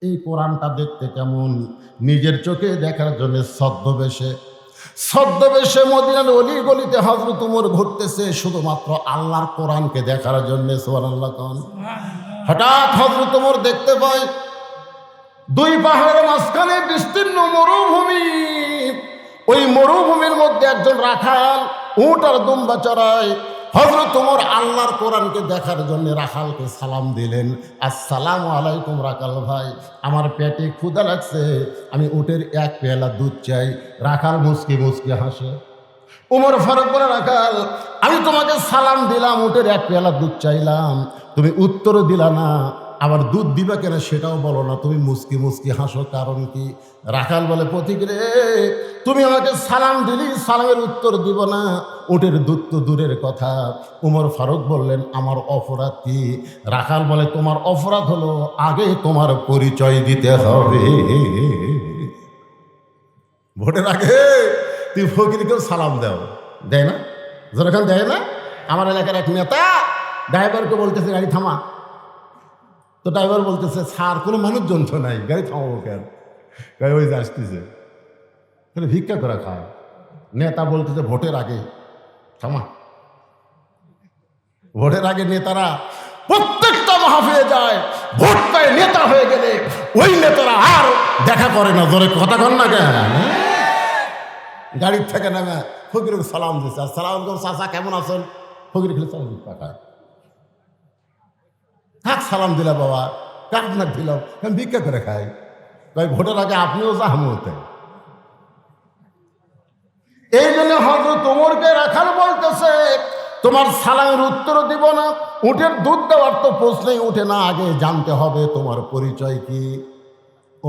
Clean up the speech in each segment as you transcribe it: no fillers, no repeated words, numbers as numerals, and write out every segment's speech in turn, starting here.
এই কোরআনটা দেখতে কেমন? নিজের চোখে দেখার জন্য ছদ্মবেশে মদিনার অলি গলিতে হযরত ওমর ঘুরতেছে শুধুমাত্র আল্লাহর কোরআনকে দেখার জন্য। সুবহানাল্লাহ কোন। হঠাৎ হযরত ওমর দেখতে পায় দুই পাহাড়ের মাঝখানে বিস্তীর্ণ মরুভূমি। ওই মরুভূমির মধ্যে একজন রাখাল উট আর দুম্বা চড়ায়। হযরত ওমর আল্লাহর কোরআনকে দেখার জন্য রাখালকে সালাম দিলেন, আসসালামু আলাইকুম রাখাল ভাই, আমার পেটে ক্ষুধা লাগছে, আমি উটের এক পেয়ালা দুধ চাই। রাখাল মুচকি মুচকি হাসে। ওমর ফারুক বলে, রাখাল আমি তোমাকে সালাম দিলাম, উটের এক পেয়ালা দুধ চাইলাম, তুমি উত্তরও দিলা না, আবার দুধ দিবা কেন সেটাও বলো না, তুমি মুচকি মুচকি হাসো, কারণ কি? রাখাল বলে, পথিক রে, তুমি আমাকে সালাম দিলি, সালামের উত্তর দিব না, উটের দুধ তো দূরের কথা। ওমর ফারুক বললেন, আমার অপরাধ কি? রাখাল বলে, তোমার অপরাধ হলো আগে তোমার পরিচয় দিতে হবে। ভোটের আগে তুই ফকিরকেও সালাম দাও, দেয় না? যখন দেয় না, আমার এলাকার এক নেতা ড্রাইভারকে বলতেছে গাড়ি থামা, তো ড্রাইভার বলতেছে স্যার কোনো মানুষজন তো নাই, গাড়ি থামাবো কেন? গাড়ি ওই যে আসতেছে, ভিক্ষা করে খায়। নেতা বলতেছে ভোটের আগে থামা। ভোটের আগে নেতারা প্রত্যেকটা মাহফিলে যায়, ভোট পায় নেতা হয়ে গেলে ওই নেতারা আর দেখা করে না। জোরে কথা কন না কেন? গাড়ির থেকে নামে ফকিরকে সালাম দিচ্ছে, সালাম চাচা কেমন আছেন? ফকির খেলে সালাম পাঠায়, কাক সালাম দিলা বাবা, কাক না দিলাম, আমি ভিক্ষা করে খাই। তাই ভোটের আগে আপনিও জাহামতে। এই জন্য হযরত ওমরকে রাখাল বলতেছে, তোমার সালামের উত্তর দিব না, উটের দুধ দেওয়ার তো প্রশ্নই উঠে না, আগে জানতে হবে তোমার পরিচয় কি।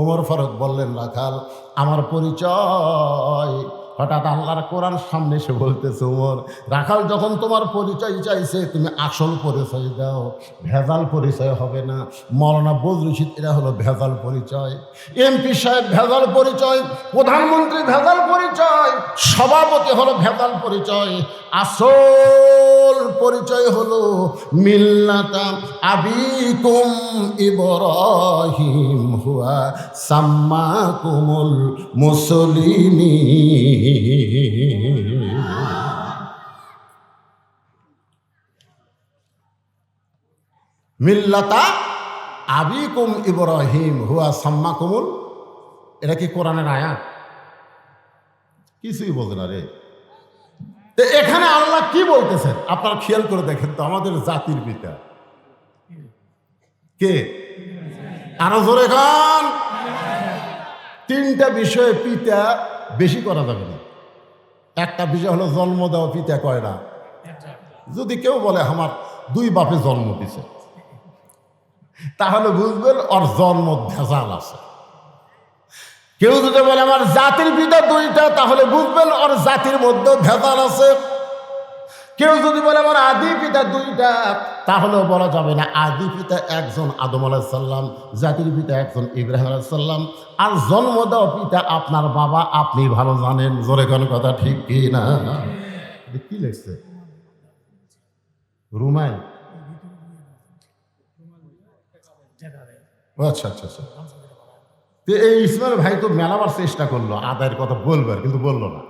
ওমর ফারুক বললেন, রাখাল আমার পরিচয়। হঠাৎ আল্লাহর কোরআন সামনে এসে বলতেছে, ওমর রাখাল যখন তোমার পরিচয় চাইছে তুমি আসল পরিচয় দাও, ভেজাল পরিচয় হবে না। মৌলানা বজলুল রশিদ এরা হলো ভেজাল পরিচয়, এমপি সাহেব ভেজাল পরিচয়, প্রধানমন্ত্রী ভেজাল পরিচয়, সভাপতি হলো ভেজাল পরিচয়। আসল পরিচয় হলো মিল্লাতা আবিকুম ইব্রাহিম হুয়া সাম্মাকুমুল মুসলিমিন। মিল্লাতা আবিকুম ইব্রাহিম হুয়া সাম্মাকুমুল, এটা কি কোরআনের আয়াত? কিছুই বলতে না রে। এখানে আল্লাহ কি বলতেছেন আপনারা খেয়াল করে দেখেন তো, আমাদের জাতির পিতা কে? আরো জোরে গান। তিনটা বিষয়ে পিতা বেশি করা যাবে না। একটা বিষয় হলো জন্ম দেওয়া, পিতা কয় না। যদি কেউ বলে আমার দুই বাপে জন্ম দিছে, তাহলে বুঝবেন ওর জন্ম ভেজাল আছে। কেউ যদি বলে আমার জাতির পিতা দুইটা, তাহলে বুঝবেন ওর জাতির মধ্যে ভেজাল আছে। কেউ যদি বলে আমার আদি পিতা দুইটা, তাহলেও বলা যাবে না। আদি পিতা একজন আদম আলাইহিস সালাম, জাতির পিতা একজন ইব্রাহিম আলাইহিস সালাম, আর জন্ম দেওয়া পিতা আপনার বাবা, আপনি ভালো জানেন। জোরে কোন কথা ঠিক কি না? কি লিখছে রুমাই? আচ্ছা আচ্ছা আচ্ছা। এই ইসমাইল ভাই তো মেলাবার চেষ্টা করলো আদায়ের কথা বলবার, কিন্তু বললো না।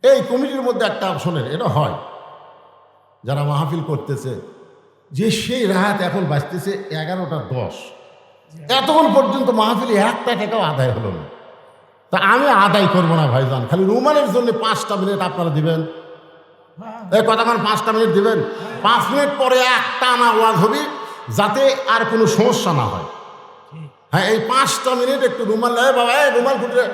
এই কমিটির মধ্যে একটা শোনেন, এটা হয় যারা মাহফিল করতেছে, যে সেই রাত এখন বাজতেছে 11:10, এতক্ষণ পর্যন্ত মাহফিলে একটা টাকাও আদায় হলো না। তা আমি আদায় করবো না ভাইজান, খালি রুমালের জন্য 5টা মিনিট আপনারা দিবেন। এই কতক্ষণ 5টা মিনিট দিবেন? 5 মিনিট পরে একটা আনা ওয়াজ হবে, যাতে আর কোনো সমস্যা না হয়। হ্যাঁ, এই 5টা মিনিট একটু রুমাল, বাবা এই রুমাল ফুটে,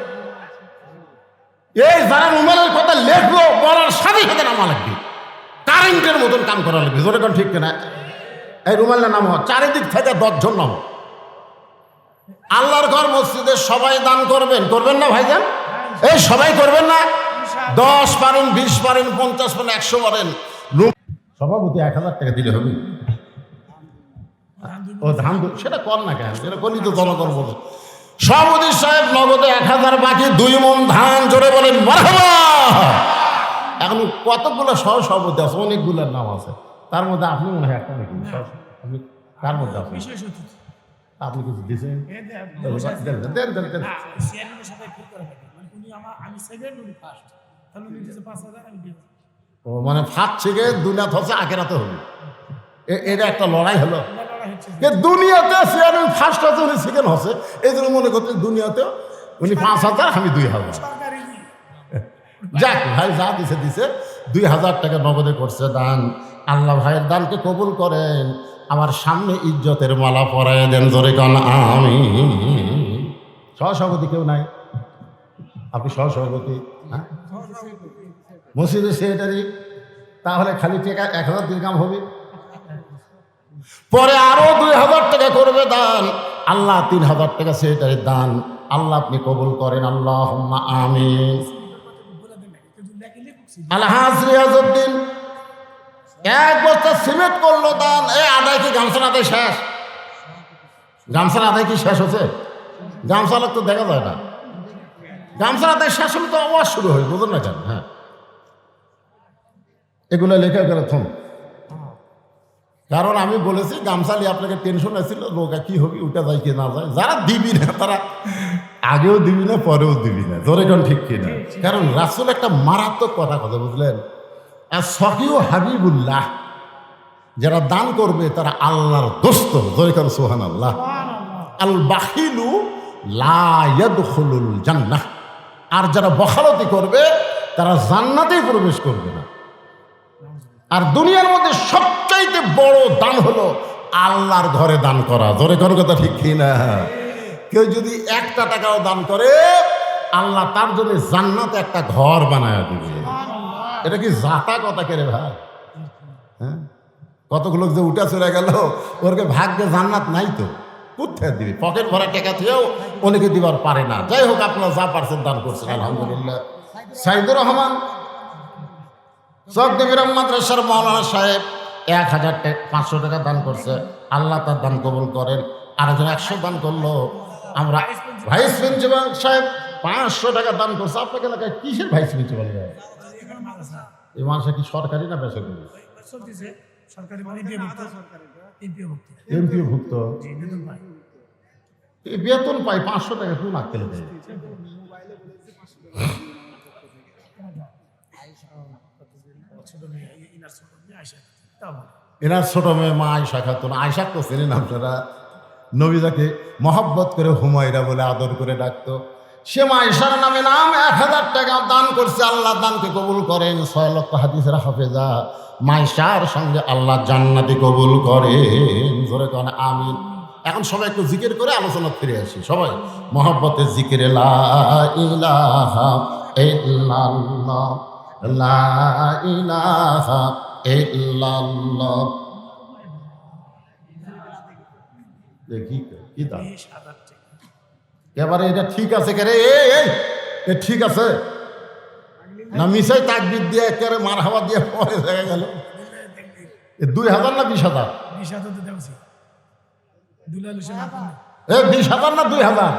এই যারা রুমালের কথা লেখলো বলার সাথে সাথে নামা লাগবে, কারেন্টের মতন কাম করা লাগবে। জোরে কোন ঠিক কিনা? এই রুমালের নাম চারিদিক থেকে 10 জন নাম। আল্লাহর ঘর মসজিদে সবাই দান করবেন, করবেন না ভাইজান? এই সবাই করবেন না? 10 পারেন, 20 পারেন, 50 পারেন, 100 পারেন। সভাপতি 1000 টাকা দিলে হবে। ও ধান সেটা কর না কেন? সেটা করলি তো জনগণ বলে। সভাপতি সাহেব নগদে 1000, বাকি 2 মণ ধান। জোরে বলেন মারহাবা। এখন কতগুলো সহ সভাপতি আছে, অনেকগুলোর নাম আছে, তার মধ্যে আপনি মনে হয় একটা নাকি? আপনি কার মধ্যে আছেন? আপনি কিছু দিয়েছেন? দেন দেন দেন। ও মানে ফার্স্ট থেকে দুনিয়া হচ্ছে আখেরাতে হবে, এটা একটা লড়াই হলো। দুনিয়াতে চেয়ারম্যান ফার্স্ট হচ্ছে, উনি সেকেন্ড হচ্ছে, এই জন্য মনে করতে দুনিয়াতেও উনি 5,000 আমি 2,000। যাক ভাই যা দিছে দিছে, 2,000 টাকা নগদে করছে দান। আল্লাহ ভাইয়ের দানকে কবুল করেন, আমার সামনে ইজ্জতের মালা পরায় দেন, জোরে কান আমি। সহসভাপতি কেউ নাই? আপনি সহসভাপতি? হ্যাঁ, মসজিদের সেক্রেটারি, তাহলে খালি টাকা 1,000 দিরহাম হবে, পরে আরো 2,000 টাকা করবে দান। আল্লাহ 3,000 টাকা সেক্রেটারির দান আল্লাহ আপনি কবুল করেন, আল্লাহুম্মা আমিন। আলহাজ রিয়াজউদ্দিন 1 বস্তা সিমেন্ট করলো দান। আদায় কি গামছার আদায় শেষ? গামছার আদায় কি শেষ হচ্ছে? গামছা লোক তো দেখা যায় না। গামছার আদায় শেষ হলে তো আওয়াজ শুরু হয়, বুঝুন না কেন? হ্যাঁ, এগুলো লেখা গেলে থম, কারণ আমি বলেছি গামছা নিয়ে আপনাকে টেনশন আসছিল, লোকা কি হবে, উঠা যায় কি না যায়। যারা দিবি না তারা আগেও দিবি না, পরেও দিবি না, জোরে কোন ঠিক কিনা? কারণ রাসূল একটা মারাত্মক কথা বুঝলেন, আর সহিও হাবিবুল্লাহ, যারা দান করবে তারা আল্লাহর দোস্ত, জোরে কোন সুবহানাল্লাহ। আল বাখিলু লা ইয়াদখুলুল জান্নাহ, আর যারা বখালতি করবে তারা জান্নাতেই প্রবেশ করবে না। আর দুনিয়ার মধ্যে সবচাইতে বড় দান হলো আল্লাহর ঘরে দান করা, জোরে কোন কথা ঠিক কিনা? কেউ যদি 1 টাকাও দান করে, আল্লাহ তার জন্য জান্নাতে একটা ঘর বানায় দিবে। এটা কি জাতা কথা কে রে ভাই? হ্যাঁ, কতগুলো যে উঠে চলে গেল, ওরকে ভাগ্যে জান্নাত নাই তো, কোথায় দিবি? পকেট ভরা টাকা থেকেও অনেকে দিবার পারে না। যাই হোক, আপনারা যা পারছেন দান করছেন, আলহামদুলিল্লাহ। সাইদুর রহমান চকদেবিরাম মাদ্রাসার মাওলানা সাহেব 1,500 টাকা দান করছে, আল্লাহ তার দান কবুল করেন। আরেকজন 100 দান করলো। আমরা ভাইস প্রিন্সিপাল সাহেব 500 টাকা দান করছে। আপনাকে এলাকায় কিসের ভাইস প্রিন্সিপাল? এই মানুষ কি সরকারি না বেসরকারি? এমপিও ভুক্ত, বেতন পাই 500 টাকা, কোন আক্কেলে দেয়? এনার ছোট মেয়ে মা আয়েশা খাতুন। আয়েশা তো চেনেন আপনারা, নবীদাকে মহব্বত করে হুমায়রা বলে আদর করে ডাকতো। সে মা আয়েশার নামে 1,000 টাকা দান করছে, আল্লাহ দানকে কবুল করেন। 6 লক্ষ হাদিসের হাফেজা মা আয়েশার সঙ্গে আল্লাহ জান্নাতি কবুল করেন, জোরে কোন আমিন। এখন সবাই একটু জিকির করে আলোচনা ফিরে আসি। সবাই মহব্বতের জিকিরে লা ইলাহা ইল্লাল্লাহ, লা ইলাহা ইল্লাল্লাহ। দেখি কি দাম এবারে, এটা ঠিক আছে কে রে? এই ঠিক আছে না? মিশাই তাকবীর দিয়ে একেবারে মারহাবা দিয়ে পরে জায়গা গেল। 2,000 না 20,000? 20,000 না 2,000?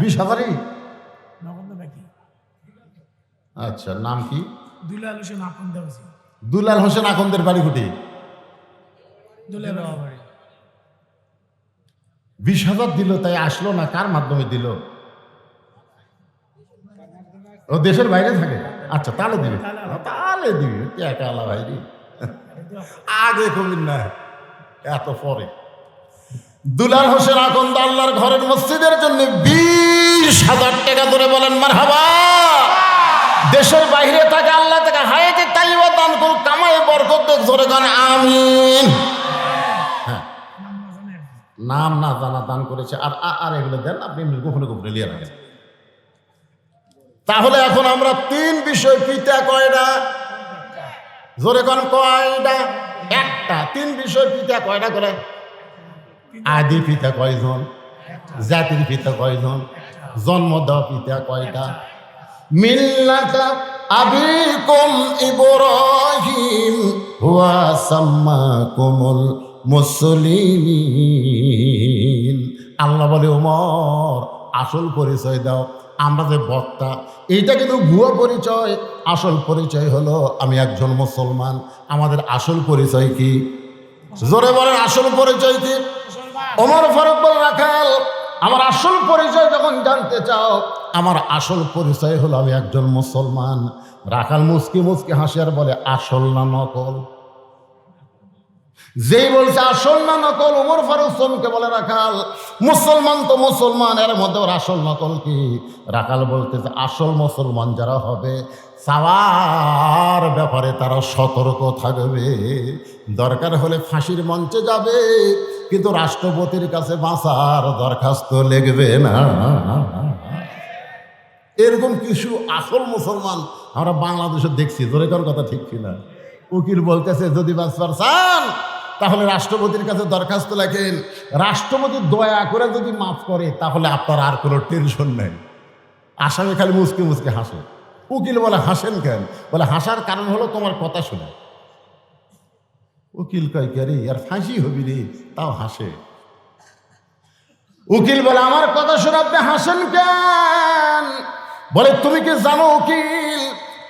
20,000ই। আচ্ছা, নাম কি? দুলাল হোসেন আকন্দের বাড়ি কুটি। 20,000 দিল, তাই আসলো না? কার মাধ্যমে দিল? ও দেশের বাইরে থাকে। আচ্ছা, তাহলে দিবে, তাহলে দিবে। একা আলা ভাই আগে কমিন না, এত পরে। দুলাল হোসেন আকন্দ আল্লাহর ঘরের মসজিদের জন্য 20,000 টাকা ধরে বলেন মারহাবা। দেশের বাইরে থাকে, আল্লাহ তাকে হায়াতে তাইয়্যিবা দান করুক, কামায়ে বরকত দেখ, জোরে গান আমিন। হ্যাঁ, নাম না জানা দান করেছে। আর এগুলো দেন আপনি গোপনে গোপনে নিয়ে রাখেন। তাহলে এখন আমরা 3 বিষয়, পিতা কয়টা? জোরে গান কয়টা? একটা। 3 বিষয় পিতা কয়টা করে? আদি পিতা কয়জন? জাতির পিতা কয়জন? জন্ম দেওয়া পিতা কয়টা? মিল্লাতা আবিকুম ইব্রাহিম ওয়া সাম্মাকুমুল মুসলিমিন। আল্লাহ বলে, ওমর আসল পরিচয় দাও। আমরা যে বক্তা, এইটা কিন্তু ভুয়া পরিচয়। আসল পরিচয় হলো আমি একজন মুসলমান। আমাদের আসল পরিচয় কি? জোরে বলেন, আসল পরিচয় কি? ওমর ফারুক বলে, রাখাল আমার আসল পরিচয় যখন জানতে চাও, আমার আসল পরিচয় হলো আমি একজন মুসলমান। রাখাল মুচকি মুচকি হাসি আর বলে, আসল না নকল? যেই বলছে আসল না নকল, ওমর ফারুক চমকে বলে, রাখাল মুসলমান তো মুসলমান, এর মধ্যে ওর আসল নকল কি? রাখাল বলতেছে, আসল মুসলমান যারা হবে চাওয়ার ব্যাপারে তারা সতর্ক থাকবে, দরকার হলে ফাঁসির মঞ্চে যাবে, কিন্তু রাষ্ট্রপতির কাছে বাঁচার দরখাস্ত লিখবে না। এরকম কিছু আসল মুসলমান আমরা বাংলাদেশে দেখছি। ধরে কোন কথা ঠিক কিনা? উকিল বলতেছে, যদি বাঁচবার চান তাহলে রাষ্ট্রপতির কাছে দরখাস্ত লেখেন, রাষ্ট্রপতি দয়া করে যদি মাফ করে তাহলে আপনার আর কোনো টেনশন নেই। আসামি খালি মুচকে মুচকে হাসে। উকিল বলে, হাসেন কেন? বলে, হাসার কারণ হলো তোমার কথা শুনে। উকিল কয়, কে রে, আর ফাঁসি হবি রে, তাও হাসে। উকিল বলে, আমার কথা শুনে আপনি হাসেন কেন? বলে, তুমি কি জানো উকিল,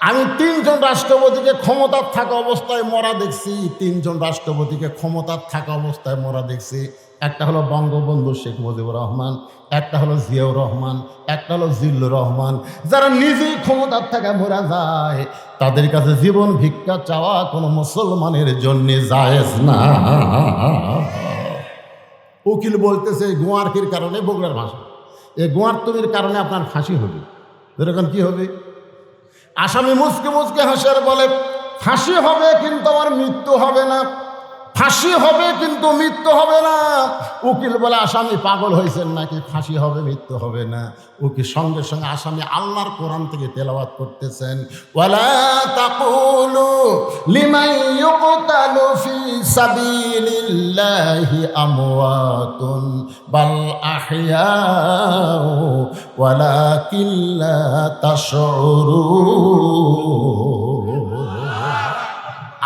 আমি 3 জন রাষ্ট্রপতিকে ক্ষমতার থাকা অবস্থায় মরা দেখছি। 3 জন রাষ্ট্রপতিকে ক্ষমতার থাকা অবস্থায় মরা দেখছি। একটা হলো বঙ্গবন্ধু শেখ মুজিবুর রহমান, একটা হলো জিয়াউর রহমান, একটা হলো জিল্লুর রহমান। যারা নিজেই ক্ষমতার থাকা মরা যায়, তাদের কাছে জীবন ভিক্ষা চাওয়া কোনো মুসলমানের জন্য জায়েজ না। উকিল বলতেছে, গোয়ারকির কারণে, বগুড়ার ভাষা, এই গোয়ারতমির কারণে আপনার ফাঁসি হবে। এরকম কি হবে? আসামি মুচকে মুচকে হাসার বলে, ফাঁসি হবে কিন্তু আমার মৃত্যু হবে না। ফাঁসি হবে কিন্তু মৃত্যু হবে না। উকিল বলে, আসামি পাগল হয়েছেন নাকি? ফাঁসি হবে মৃত্যু হবে না। উকিল সঙ্গে সঙ্গে আসামি আল্লাহর কোরআন থেকে তেলাওয়াত করতেছেন, ওয়ালা তাকুলু লিমান ইউকতালু ফি সাবিলিল্লাহি আমওয়াতুন বাল আহইয়াউ ওয়ালাকিন লা তাশউরুন।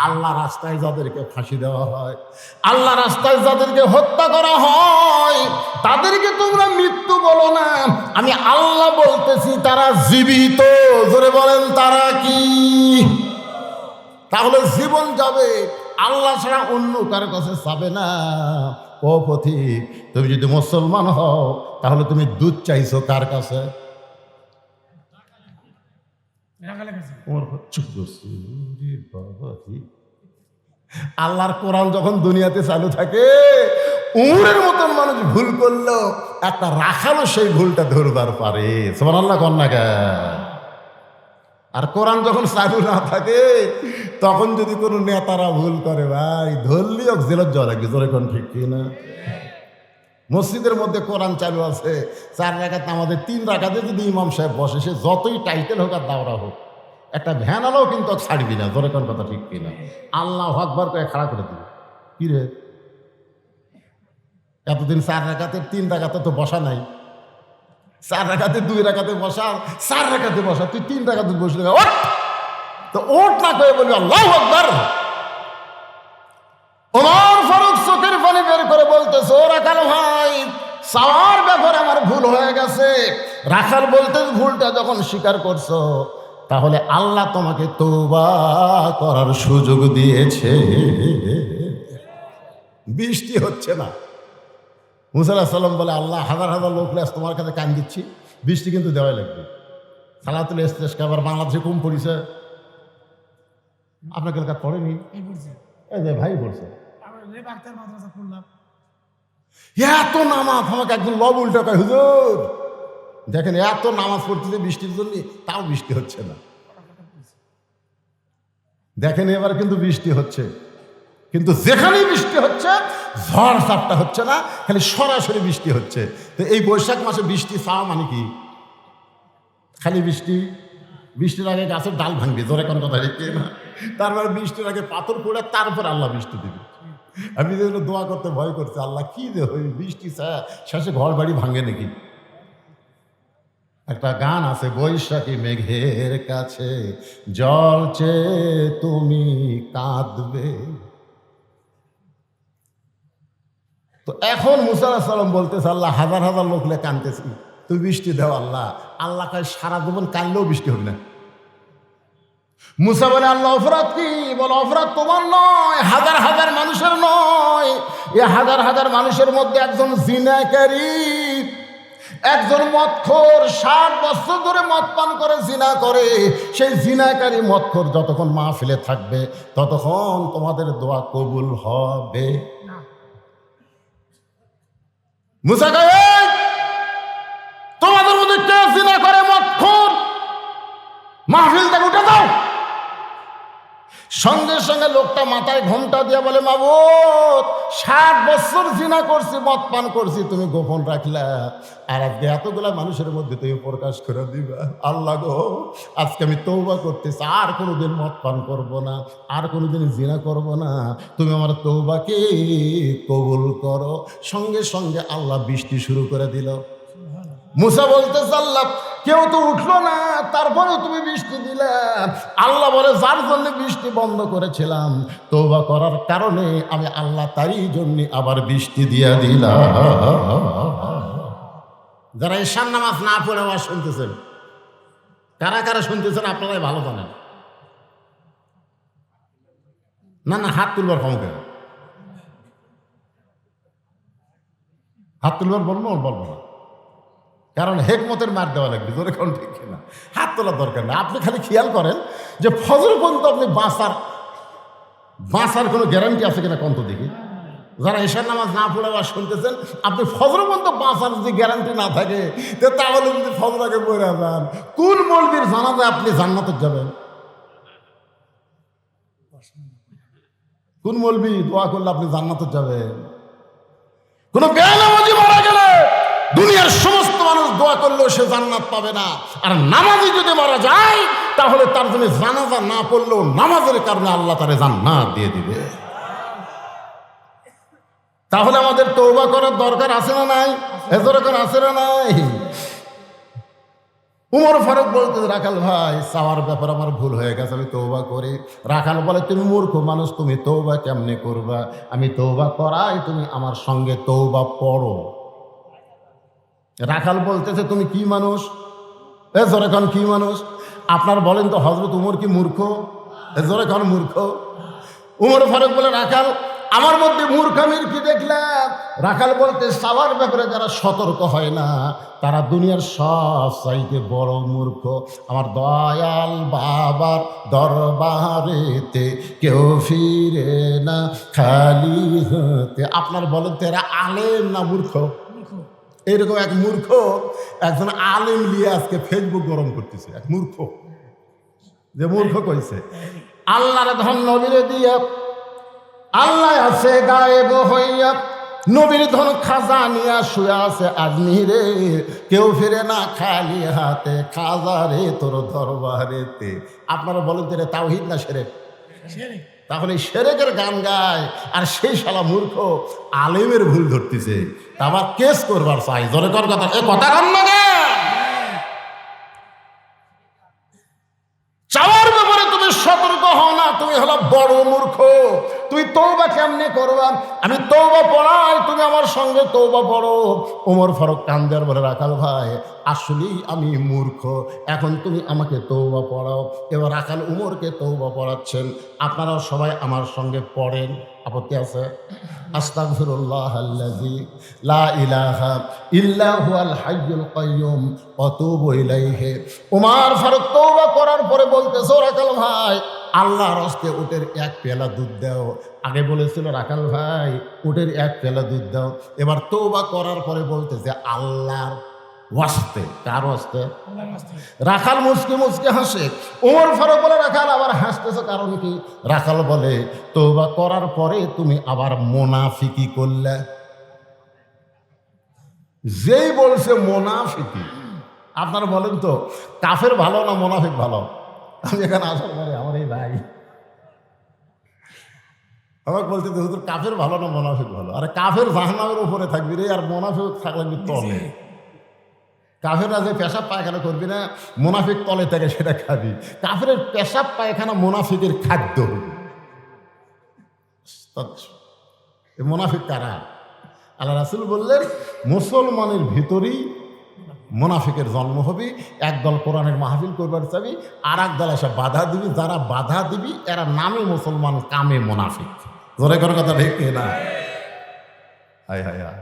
আল্লাহ রাস্তায় যাদেরকে ফাঁসি দেওয়া হয়, আল্লাহ রাস্তায় যাদেরকে হত্যা করা হয়, তাদেরকে তোমরা মৃত্যু বলো না, আমি আল্লাহ বলতেছি তারা জীবিত। জোরে বলেন, তারা কি? তাহলে জীবন যাবে, আল্লাহ ছাড়া অন্য কারো কাছে যাবে না। ও পথিক, তুমি যদি মুসলমান হও তাহলে তুমি দুধ চাইছো কার কাছে? আল্লাহর কোরআন যখন দুনিয়াতে চালু থাকে, উমরের মতন মানুষ ভুল করলো, একটা রাখালও সেই ভুলটা ধরবার পারে। সুবহানাল্লাহ কন্যা। আর কোরআন যখন চালু না থাকে, তখন যদি কোনো নেতারা ভুল করে, ভাই ধরলিও জেলত যাওয়া লাগবে। জোরে কোন ঠিক কিনা? মসজিদের মধ্যে কোরআন চালু আছে, 4 রাকাত আমাদের 3 রাকাতে যদি ইমাম সাহেব বসে, সে যতই টাইটেল হোক আর দাওরা হোক, একটা ভ্যানালাও কিন্তু ছাড়বি না। ধরে কোন কথা ঠিক কিনা? আল্লাহু আকবার করে খাড়া করে দিবি। কি রে, এতদিন 4 রাকাতের 3 রাকাতে তো বসা নাই, 4 রাকাতে 2 রাকাতে বসা, 4 রাকাতে বসা, তুই 3 রাকাতে বসলে ওঠ, তো ওঠ না করে বলবি আল্লাহু আকবার। ওমর ফারুক চোখের পানি বের করে বলতেছে, ও রাখাল ভাই, চাওয়ার ব্যাপারে আমার ভুল হয়ে গেছে। রাখাল বলতে, ভুলটা যখন স্বীকার করছো, তাহলে আল্লাহ তোমাকে তওবা করার সুযোগ দিয়েছে। বৃষ্টি হচ্ছে না। মুসা আলাইহিস সালাম বলে, আল্লাহ হাজার হাজার লোক তোমার কাছে কান দিচ্ছি, বৃষ্টি কিন্তু দেওয়াই লাগবে। সালাতুল ইস্তিসকা আবার বাংলাদেশে কম পড়িছে, আপনাকে এলাকা পড়েনি? এই যে ভাই বলছে, এত নামাজ, আমাকে একজন লব উল্টা কয়, হুজুর দেখেন এত নামাজ পড়তেছে বৃষ্টির জন্য, তাও বৃষ্টি হচ্ছে না। দেখেন এবার কিন্তু বৃষ্টি হচ্ছে, কিন্তু যেখানেই বৃষ্টি হচ্ছে ঝড় ঝাপটা হচ্ছে না, খালি সরাসরি বৃষ্টি হচ্ছে। তো এই বৈশাখ মাসে বৃষ্টি চাওয়া মানে কি? খালি বৃষ্টি? বৃষ্টির আগে গাছের ডাল ভাঙবে, জোরে কোন কথা দেখে না? তারপরে বৃষ্টির আগে পাথর পড়ে তারপর আল্লাহ বৃষ্টি দেবে। আমি যেগুলো দোয়া করতে ভয় করছি, আল্লাহ কি দে ওই বৃষ্টি শেষে ঘর বাড়ি ভাঙে নাকি? একটা গান আছে, বৈশাখী মেঘের কাছে জল চেয়ে তুমি কাঁদবে। তো এখন মুসা আলাইহিস সালাম বলতেছে, আল্লাহ হাজার হাজার লোক লে কাঁদতেছি, তুই বৃষ্টি দেও আল্লাহ। আল্লাহ কাজ সারা জীবন কানলেও বৃষ্টি হবে না। মুসা বলে, আল্লাহ অপরাধ কি? বলে, অপরাধ তোমার নয়, হাজার হাজার মানুষের নয়। এ হাজার হাজার মানুষের মধ্যে একজন জিনাকারী, একজন মদখোর, 60 বছর ধরে মদ পান করে জিনা করে। সেই জিনাকারী মদখোর যতক্ষণ মাহফিলে থাকবে ততক্ষণ তোমাদের দোয়া কবুল হবে না। মুসা কয়, তোমাদের মধ্যে কে জিনা করে মদখোর, মাহফিল থেকে উঠে দাও। সঙ্গে সঙ্গে লোকটা মাথায় ঘোমটা দিয়ে বলে, মাবুদ, 60 বছর জিনা করছি, মদ পান করছি, তুমি গোপন রাখলা, আর আজকে এতগুলা মানুষের মধ্যে তুমি প্রকাশ করে দিবা। আল্লাহ গো, আজকে আমি তওবা করতেছি, আর কোনোদিন মদ পান করব না, আর কোনোদিন জিনা করব না, তুমি আমার তওবাকে কবুল করো। সঙ্গে সঙ্গে আল্লাহ বৃষ্টি শুরু করে দিল। মুসা বলতেছে, আল্লাহ, কেউ তো উঠলো না, তারপরেও তুমি বৃষ্টি দিলে। আল্লাহ বলে, যার জন্য বৃষ্টি বন্ধ করেছিলাম, তওবা করার কারণে আমি আল্লাহ তারই জন্য আবার বৃষ্টি দিয়া দিলাম। যারা ঈশান নামাজ না পড়ে আওয়াজ শুনতেছেন, কারা কারা শুনতেছেন আপনারাই ভালো জানেন। না না, হাত তুলবার ক্ষমতা, হাত তুলবার বলবো না, কারণ হেকমতের মার দেওয়া লাগবে, জোরে কোন ঠিক না, হাত তোলার দরকার না। আপনি খালি খেয়াল করেন যে ফজর পর্যন্ত আপনি বাঁচার কোনো গ্যারান্টি আছে কিনা কন্ত দেখি। যারা ঈশার নামাজ না পড়ে আবার শুনতেছেন, আপনি ফজর পর্যন্ত বাঁচার যদি গ্যারান্টি না থাকে, তাহলে যদি ফজর আগে পড়ে যান, কোন মৌলবীর জানাজা আপনি জান্নাতে যাবেন? কোন মৌলবী দোয়া করলে আপনি জান্নাতে যাবেন? কোন বেনামাজি মারা গেলে দুনিয়ার সমস্ত মানুষ দোয়া করলেও সে জান্নাত পাবে না। আর নামাজি যদি মারা যায়, তাহলে তার জন্য জানাজা না পড়লেও নামাজের কারণে আল্লাহ তারে জান্নাত দিয়ে দিবে। তাহলে আমাদের তওবা করার দরকার আছে না নাই? এজরকম আছে না নাই? উমর ফারুক বলতে, রাখাল ভাই, চাওয়ার ব্যাপার আমার ভুল হয়ে গেছে, আমি তওবা করি। রাখাল বলে, তুমি মূর্খ মানুষ, তুমি তওবা কেমনে করবা? আমি তওবা করাই, তুমি আমার সঙ্গে তওবা পড়ো। রাখাল বলতেছে, তুমি কি মানুষ? এজরকম কি মানুষ? আপনার বলেন তো, হযরত উমর কি মূর্খ? এজরকম মূর্খ? উমর ফারুক বলে, রাখাল, আমার মধ্যে মূর্খামির কি দেখলাম? রাখাল বলতে, চাওয়ার ব্যাপারে যারা সতর্ক হয় না, তারা দুনিয়ার সব চাইতে বড় মূর্খ। আমার দয়াল বাবার দরবারেতে কেউ ফিরে না খালি হতে। আপনার বলেন তো, এরা আলেম না মূর্খ? এইরকম এক মূর্খ একজন আলেম নিয়ে আজকে ফেসবুক গরম করতেছে। এক মূর্খ, যে মূর্খ কইছে আল্লাহর ধন নবীরে দিয়া, আল্লাহ আছে গায়েব হইয়া, নবীর ধন খাজা নিয়া শুয়ে আছে আজমিরে, কেউ ফিরে না খালি হাতে, খাজা রে তোর দরবারেতে। আপনারা বলেন তো, তাওহীদ না শিরক? তাহলে শিরকের গান গায়, আর সেই শালা মূর্খ আলেমের ভুল ধরতেছে, আবার কেস করবার চাই। জোরে কর কথা, এ কথা কর না। চাওয়ার ব্যাপারে তুমি সতর্ক হও না, তুমি হলো বড় মূর্খ। তুই তওবা কেমনে করবা? আমি তওবা পড়াই, তুমি আমার সঙ্গে তওবা পড়ো। ওমর ফারুক কান্দার বলে, রাখাল ভাই, আসলেই আমি মূর্খ, এখন তুমি আমাকে তওবা পড়াও। এবার রাখাল উমরকে তওবা পড়াচ্ছেন। আপনারাও সবাই আমার সঙ্গে পড়েন, আপত্তি আছে? আস্তাগফিরুল্লাহাল্লাযী লা ইলাহা ইল্লা হুয়াল হাইয়ুল কাইয়্যুম ওয়া তুবু ইলাইহি। ওমর ফারুক তওবা করার পরে বলতেছে, রাখাল ভাই, আল্লাহর হস্তে উটের 1 পেয়ালা দুধ দাও। আগে বলেছিল, রাখাল ভাই, উটের 1 পেয়ালা দুধ দাও। এবার তওবা করার পরে বলতেছে, আল্লাহর ওয়াস্তে। কার ওয়াস্তে? রাখাল মুচকি মুচকি হাসে। ওমর ফারুক বলে, রাখাল আবার হাসতেছে কারণ কি? রাখাল বলে, তওবা করার পরে তুমি আবার মুনাফিকি করলে। যেই বলছে মুনাফিকি, আপনারা বলেন তো, কাফের ভালো না মুনাফিক ভালো? আমি এখানে আসার পরে আমার এই ভাই আমাকে বলতে, হুজুর, কাফের ভালো না মুনাফিক ভালো? আরে কাফের জাহান্নামের উপরে থাকবি রে, আর মুনাফিক থাকলে তলে। কাফেররা যে পেশাব পায়খানা করবি না, মুনাফিক তলে থেকে সেটা খাবি। কাফের পেশাব পায়খানা মুনাফিকের খাদ্য। মুনাফিক কারা? আল্লাহ রাসূল বললেন, মুসলমানের ভিতরেই মুনাফিকের জন্ম হবে। একদল কোরআনের মাহফিল করবার চাবি, আর একদল এসে বাধা দিবি। যারা বাধা দিবি এরা নামে মুসলমান, কামে মুনাফিক। জোরে করে কথা ঠিক না? হায় হায় হায়।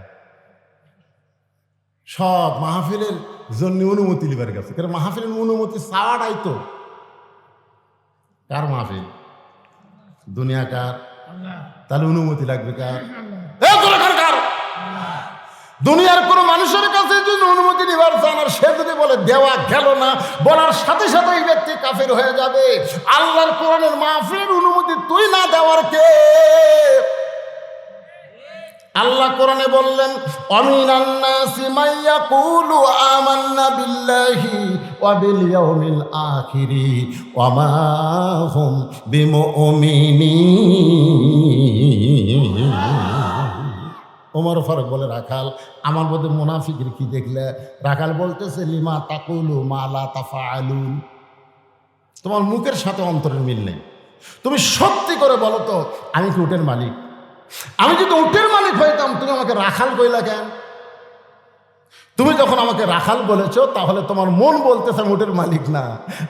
সব মাহফিলের জন্য অনুমতি লিবার গেছে। কারণ মাহফিলের অনুমতি চাওয়াটাই তো কার মাহফিল? দুনিয়া কার? তাহলে অনুমতি লাগবে কার? দুনিয়ার কোন মানুষের কাছে যদি অনুমতি নিবার চান আর সে যদি বলে দেওয়া গেল না, বলার সাথে সাথে এই ব্যক্তি কাফের হয়ে যাবে। আল্লাহর কোরআনের মাহফিলের অনুমতি তুই না দেওয়ার কে? আল্লাহ কোরআনে বললেন, আমিনান নাসি মান ইয়াকুলু আমান্না বিল্লাহি ওয়া বিল ইয়াউমিল আখিরি ওয়া মা হুম বিমুমিনিন। ওমর ফারুক বলে, রাখাল আমার মধ্যে মুনাফিকের কি দেখলে? রাখাল বলতেছে, লিমা তাকুলু মা লা তাফআলুন। তোমার মুখের সাথে অন্তরের মিল নেই। তুমি সত্যি করে বলো তো, আমি কি উটের মালিক? আমি যদি উটের মালিক হইতাম তুমি আমাকে রাখাল কইলা কেন? তুমি যখন আমাকে রাখাল বলেছো তাহলে তোমার মন বলতেছে আমি উটের মালিক না।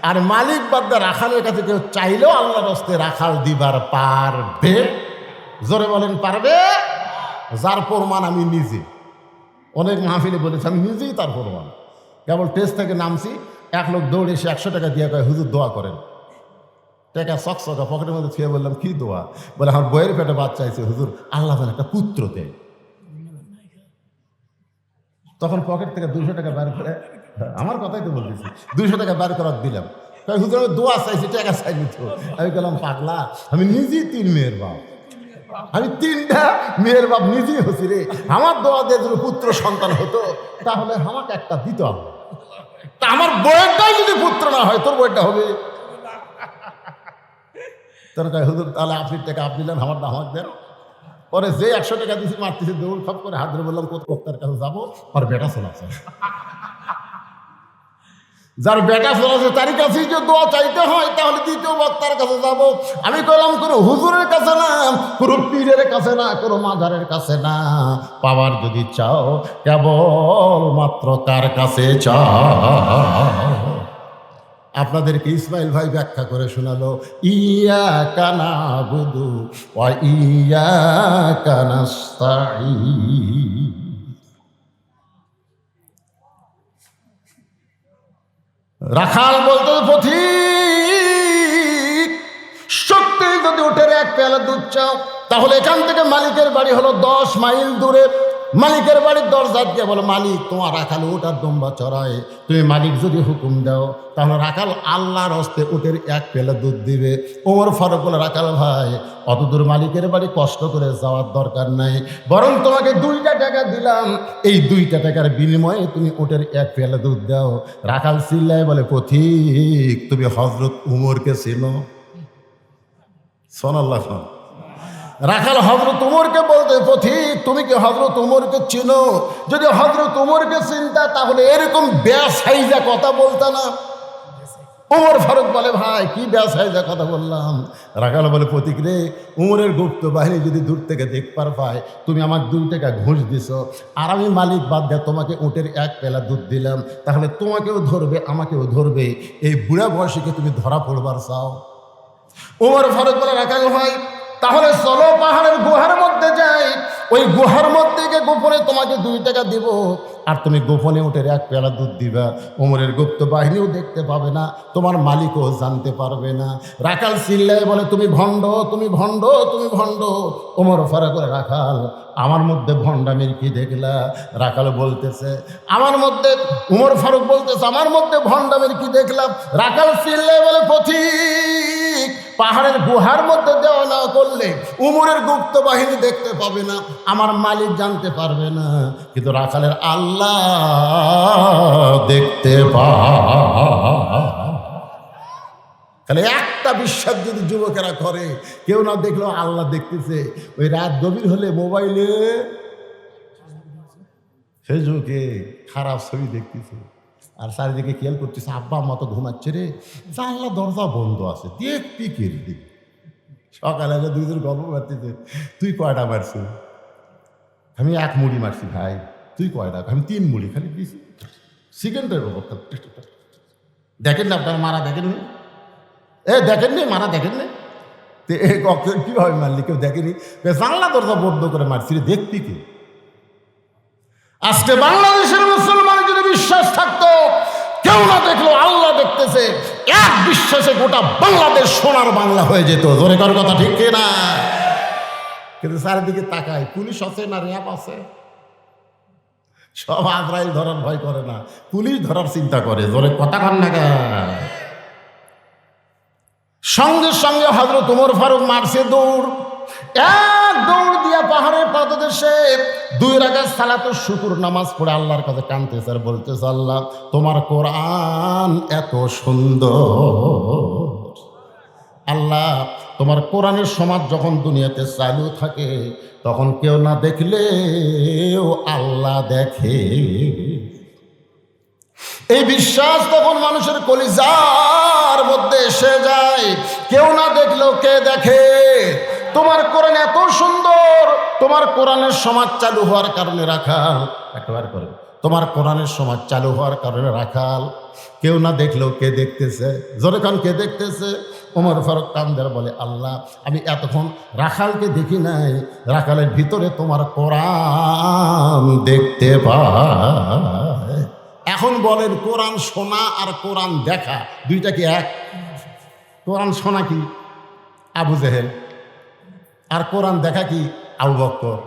আর মালিক বাদ দিয়ে রাখালের কাছে কেউ চাইলেও আল্লাহর রাস্তায় রাখাল দিবার পারবে? জোরে বলেন, পারবে? যার প্রমাণ আমি নিজে। অনেক মাহফিলে বলেছি আমি নিজেই তার প্রমাণ। কেবল টেস্ট থেকে নামছি, এক লোক দৌড়ে এসে 100 টাকা দিয়ে কয়, হুজুর দোয়া করেন। টাকা চকচকা পকেটের মধ্যে ছুঁয়ে বললাম, কি দোয়া? বলে, আমার বইয়ের পেটে বাচ্চা আছে হুজুর, আল্লাহ যেন একটা পুত্র দেয়। তখন পকেট থেকে 200 টাকা বের করে, আমার কথাই তো বলতেছি, 200 টাকা বের করার দিলাম। হুজুর আমি দোয়া চাইছি, টাকা চাইনি তো। আমি বললাম, পাগলা, আমি নিজেই 3 মেয়ের বাপ, আমি 3টা মেয়ের বাপ নিজেই হচ্ছি রে। আমার দোয়া দিয়ে যদি পুত্র সন্তান হতো তাহলে আমাকে একটা দিত। তা আমার বইয়েরটাই যদি পুত্র না হয়, তোর বইটা হবে? তোর কয়, হুজুর তাহলে আপনি টাকা আপনি দেন, আমার দাম দেন। পরে যে 100 টাকা দিয়েছি মারতেছি, দৌড় খাপ করে হাত ধরে বললাম, কত বক্তার কাছে যাবো, আর বেটা শোনাচ্ছে। যার বেটা শোনাচ্ছে তারই কাছেই যে দোয়া চাইতে হয়, তাহলে দ্বিতীয় বক্তার কাছে যাব। আমি কইলাম, কোনো হুজুরের কাছে না, কোনো পীরের কাছে না, কোনো মাজারের কাছে না। পাওয়ার যদি চাও কেবল মাত্র কার কাছে চাও? আপনাদেরকে ইসমাইল ভাই ব্যাখ্যা করে শোনালো, ইয়াকা নাবুদু ওয়া ইয়াকা নাস্তাঈন। রাখাল বলতে, পথিক সত্যি যদি উঠে 1 পেয়ালা দুধ চাও তাহলে এখান থেকে মালিকের বাড়ি হলো 10 মাইল দূরে। মালিকের বাড়ির দরজা দিয়ে বলো, মালিক তোমার রাখাল উট আর দম্বা চড়ায়, তুমি মালিক যদি হুকুম দাও তাহলে রাখাল আল্লাহর হস্তে উটের 1 পেয়ালা দুধ দিবে। ওমর ফারুক বলে, রাখাল ভাই অত দূর মালিকের বাড়ি কষ্ট করে যাওয়ার দরকার নাই, বরং তোমাকে 2টা টাকা দিলাম, এই 2টা টাকার বিনিময়ে তুমি উটের 1 পেয়ালা দুধ দাও। রাখাল চিল্লায় বলে, পথিক তুমি হযরত উমরকে চেনো? সুবহানাল্লাহ। রাখাল হযরত উমরকে বলতে, পথিক তুমি কি হযরত উমরকে চিনো? যদি হযরত উমরকে চিনতা তাহলে এরকম বেসাইজা কথা বলতা না। উমর ফারুক বলে, ভাই কি বেসাইজা কথা বললাম? রাখাল বলে, পথিক রে, উমরের গুপ্ত বাহিনী যদি দূর থেকে দেখবার পায় তুমি আমার 2 টাকা ঘুষ দিছো, আর আমি মালিক বাদ দিয়ে তোমাকে উটের 1 পেলা দুধ দিলাম, তাহলে তোমাকেও ধরবে আমাকেও ধরবে। এই বুড়া বয়সীকে তুমি ধরা পড়বার চাও? উমর ফারুক বলে, রাখাল ভাই তাহলে চলো পাহাড়ের গুহার মধ্যে যাই, ওই গুহার মধ্যে গিয়ে গোপনে তোমাকে 2 টাকা দিব, আর তুমি গোপনে উটের 1 পেয়ালা দুধ দিবা। ওমরের গুপ্ত বাহিনীও দেখতে পাবে না, তোমার মালিকও জানতে পারবে না। রাখাল চিল্লায় বলে, তুমি ভণ্ড, তুমি ভণ্ড, তুমি ভণ্ড। ওমর ফারুক বলে, রাখাল আমার মধ্যে ভণ্ডামির কি দেখলা? রাখাল বলতেছে, আমার মধ্যে, উমর ফারুক বলতেছে, আমার মধ্যে ভণ্ডামির কি দেখলাম? রাখাল চিল্লায় বলে, পথিক পাহাড়ের গুহার মধ্যে দেওয়া না করলে উমরের গুপ্ত বাহিনী দেখতে পাবে না, আমার মালিক জানতে পারবে না, কিন্তু রাখালের আল্লাহ দেখতে পায়। তাহলে একটা বিশ্বাস যদি যুবকেরা করে, কেউ না দেখলেও আল্লাহ দেখতেছে। ওই রাত গভীর হলে মোবাইলে ফেসবুকে খারাপ ছবি দেখতেছে, আর চারিদিকে খেয়াল করতেছে আব্বা আম্মা তো ঘুমাচ্ছে রে, জানলা দরজা বন্ধ আছে, দেখবি কে দিক। সকালে 2 জন গল্প মারতেছে, তুই কয়টা মারছিস? আমি 1 মুড়ি মারছি। ভাই তুই কয়টা? আমি 3 মুড়ি খালি দিয়েছি। সেকেন্ডের উপর দেখেন না আপনার মারা দেখেননি? দেখেননি মারা দেখেননি? তো কিভাবে মারলি? কেউ দেখেনি? জানলা দরজা বন্ধ করে মারছি, দেখবি কি? আজকে বাংলাদেশের মুসলমান যদি বিশ্বাস থাকতো, কেউ না দেখলো আল্লাহ দেখতেছে, এক বিশ্বাসে গোটা বাংলাদেশ সোনার বাংলা হয়ে যেত। জোরে কার কথা ঠিক না? কিন্তু চারিদিকে তাকায়, পুলিশ আছে না র্যাব আছে? সব আজরাইল ধরার ভয় করে না, পুলিশ ধরার চিন্তা করে। জোরে কথা কন না কেন? সঙ্গে সঙ্গে হযরত ওমর ফারুক মারছে দৌড়, এক দৌড় দিয়া পাহাড়ের পাদদেশে 2 রাকাত সালাতুল শুকর নামাজ পড়ে আল্লাহর কাছে কাঁদতেছে আর বলতেছে, আল্লাহ তোমার কোরআন এত সুন্দর, আল্লাহ তোমার কোরআনের সমাজ যখন দুনিয়াতে চালু থাকে তখন কেউ না দেখলেও আল্লাহ দেখে। এই বিশ্বাস তখন মানুষের কলিজার মধ্যে এসে যায়, কেউ না দেখলেও কে দেখে। তোমার কোরআন এত সুন্দর, তোমার কোরআনের সমাজ চালু হওয়ার কারণে রাখাল, একবার করে তোমার কোরআনের সমাজ চালু হওয়ার কারণে রাখাল, কেউ না দেখলেও কে দেখতেছে? জোরে কান, কে দেখতেছে? ওমর ফারুক কান্দার বলে, আল্লাহ আমি এতক্ষণ রাখালকে দেখি নাই, রাখালের ভিতরে তোমার কোরআন দেখতে পাই। এখন বলেন, কোরআন শোনা আর কোরআন দেখা দুইটা কি এক? কোরআন শোনা কি আবু জেহেল, আর কোরআন দেখা কি আবু বকর।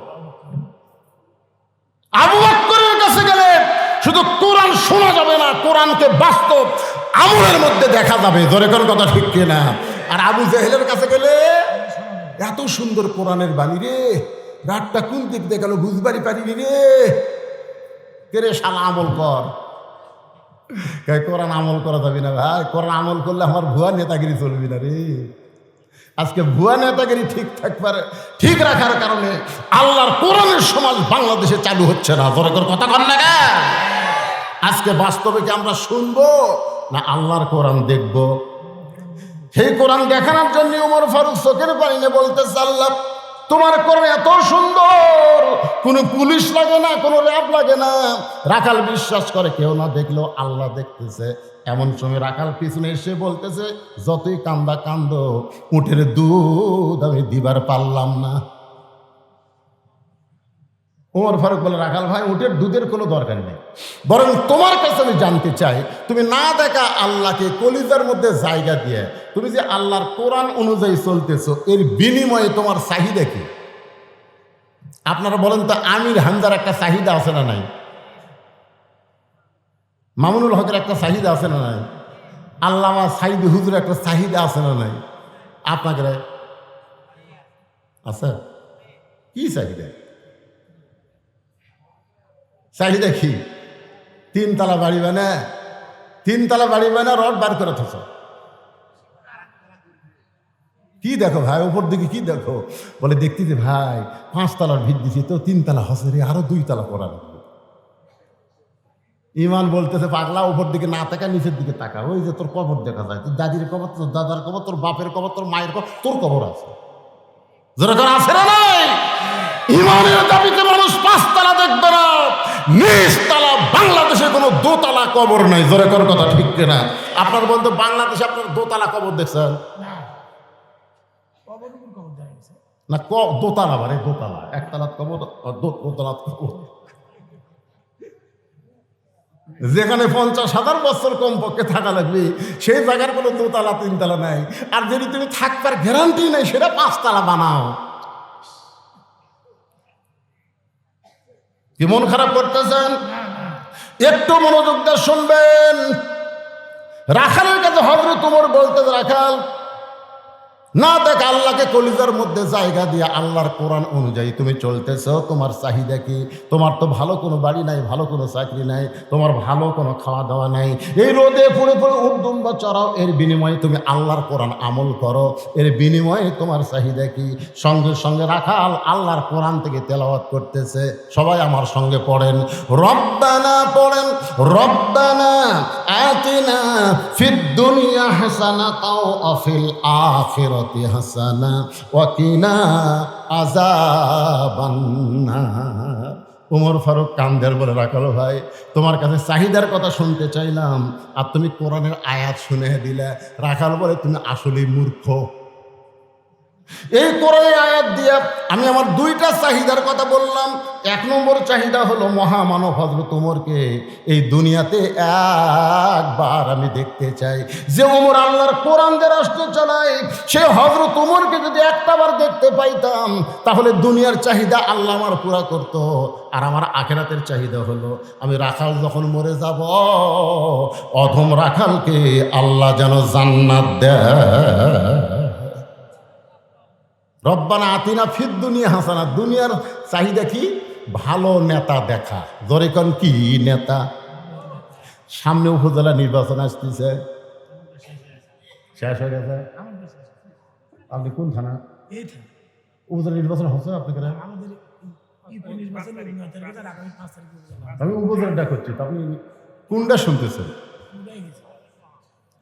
আবু বকরের কাছে গেলে শুধু কোরআন শোনা যাবে না, কোরআনকে বাস্তব আমলের মধ্যে দেখা যাবে। জোরে কোন কথা ঠিক কিনা? আর আবু জেহেলের কাছে গেলে এত সুন্দর কোরআনের বাণী রে, রাতটা কোন দিক দিয়ে গেল বুঝবারই পারিনি রে, কে রে শালা আমল কর। কোরআন আমল করা যাবে না ভাই, কোরআন আমল করলে আমার ভুয়া নেতাগিরি চলবি না রে। আজকে ভুয়া নেতাগিরি ঠিক রাখার কারণে আল্লাহর কোরআনের সমাজ বাংলাদেশে চালু হচ্ছে না। জোরে করে কথা কন না কেন? আজকে বাস্তবে কি আমরা শুনবো না আল্লাহর কোরআন দেখব? সেই কোরআন দেখানোর জন্য ওমর ফারুক চোখের পানি নিয়ে বলতেছে, আল্লাহ তোমার কোরআন এত সুন্দর, কোনো পুলিশ লাগে না, কোনো র্যাব লাগে না, রাখাল বিশ্বাস করে কেউ না দেখলেও আল্লাহ দেখতেছে। এমন সময় রাখাল পিছনে এসে বলতেছে, যতই কান্দা কান্দো, উটের দুধ আমি দিবার পারলাম না। ওমর ফারুক বলে, রাখাল ভাই উটের দুধের কোনো দরকার নেই, বরং তোমার কাছে আমি জানতে চাই, তুমি না দেখা আল্লাহকে কলিজার মধ্যে জায়গা দিয়ে তুমি যে আল্লাহর কোরআন অনুযায়ী চলতেছো, এর বিনিময়ে তোমার চাহিদা কি? আপনারা বলেন তো, আমির হামজার একটা চাহিদা আছে না নাই? মামুনুল হকের একটা চাহিদা আছে না নাই? আল্লামা সাইদি হুজুর একটা চাহিদা আছে না নাই? আপনাকে আছে? কি চাহিদা? চাহিদা কি? 3 তলা বাড়ি বানা, 3 তলা বাড়ি বানা রড বার করে থাকো। কি দেখো ভাই উপর দিকে, কি দেখো? বলে দেখতেছি ভাই 5 তলার ভিত দিছি তো 3 তলা হসে রে, আরো 2 তলা করা লাগবে। ইমান বলতেছে, পাগলা উপর দিকে না তাকা, নিচের দিকে তাকা, ওই যে তোর কবর দেখা যায়, তোর দাদির কবর, তোর দাদার কবর, তোর বাপের কবর, তোর মায়ের কবর, তোর কবর আছে। যেরকম আছে না নাই? ইমানের দাবিতে মানুষ 5 তলা দেখবে না, নিচতলা বাংলাদেশে কোনো 2 তলা কবর নাই। জোরে কর কথা ঠিক কিনা? আপনার বন্ধু বাংলাদেশে আপনার 2 তলা কবর দেখছেন না? 2 তলা মানে 2 তলা, 1 তলা কবর, 2 তলা কবর। যেখানে 50,000 বছর কমপক্ষে থাকা লাগবে, সেই জায়গার কোনো 2 তলা 3 তলা নাই। আর যদি তুমি থাকবার গ্যারান্টি নাই, সেটা 5 তলা বানাও। কি মন খারাপ করতেছেন? একটু মনোযোগ দিয়ে শুনবেন। রাখালের কাছে হযরত ওমর বলতেছে, রাখাল না দেখ আল্লাহকে কলিজার মধ্যে জায়গা দিয়ে আল্লাহর কোরআন অনুযায়ী তুমি চলতেছ, তোমার চাহিদা কি? তোমার তো ভালো কোনো বাড়ি নাই, ভালো কোনো চাকরি নাই, তোমার ভালো কোনো খাওয়া দাওয়া নাই, এই রোদে পড়ে পড়ে উদ্দম্বা চড়াও, এর বিনিময়ে তুমি আল্লাহর কোরআন আমল করো, এর বিনিময়ে তোমার চাহিদা কি? সঙ্গে সঙ্গে রাখাল আল্লাহর কোরআন থেকে তেলাওয়াত করতেছে। সবাই আমার সঙ্গে পড়েন, রব্বানা পড়েন, রব্বানা আতিনা ফিদ দুনিয়া হাসানাতাও ওয়া ফিল আখিরাতি হাসানা ওয়া কিনা আযাবান নার। উমর ফারুক কান্দের বলে, রাখাল ভাই, তোমার কাছে চাহিদার কথা শুনতে চাইলাম আর তুমি কোরআনের আয়াত শুনে দিলে। রাখাল বলে, তুমি আসলেই মূর্খ। এই কোরআনের আয়াত দিয়ে আমি আমার দুইটা চাহিদার কথা বললাম। এক নম্বর চাহিদা হলো মহামানব হযরত উমরকে এই দুনিয়াতে একবার আমি দেখতে চাই। যে উমর আল্লাহর কোরআন দিয়ে রাষ্ট্র চালায়, সে হযরত উমরকে যদি একটাবার দেখতে পাইতাম তাহলে দুনিয়ার চাহিদা আল্লাহ আমার পুরা করত। আর আমার আখিরাতের চাহিদা হলো আমি রাখাল যখন মরে যাব, অধম রাখালকে আল্লাহ যেন জান্নাত দেয়। রব্বানা আতিনা ফিদ দুনিয়া হাসানা। দুনিয়ার চাহিদা কি? ভালো নেতা দেখা। জোরে কোন কি নেতা? সামনে উপজেলা নির্বাচন আসতেছে, শেষ হয়ে গেছে। আপনি কোন থানা? উপজেলা নির্বাচন হচ্ছে আপনাদের? আমি উপজেলাটা করছি, আপনি কোনটা শুনতেছেন?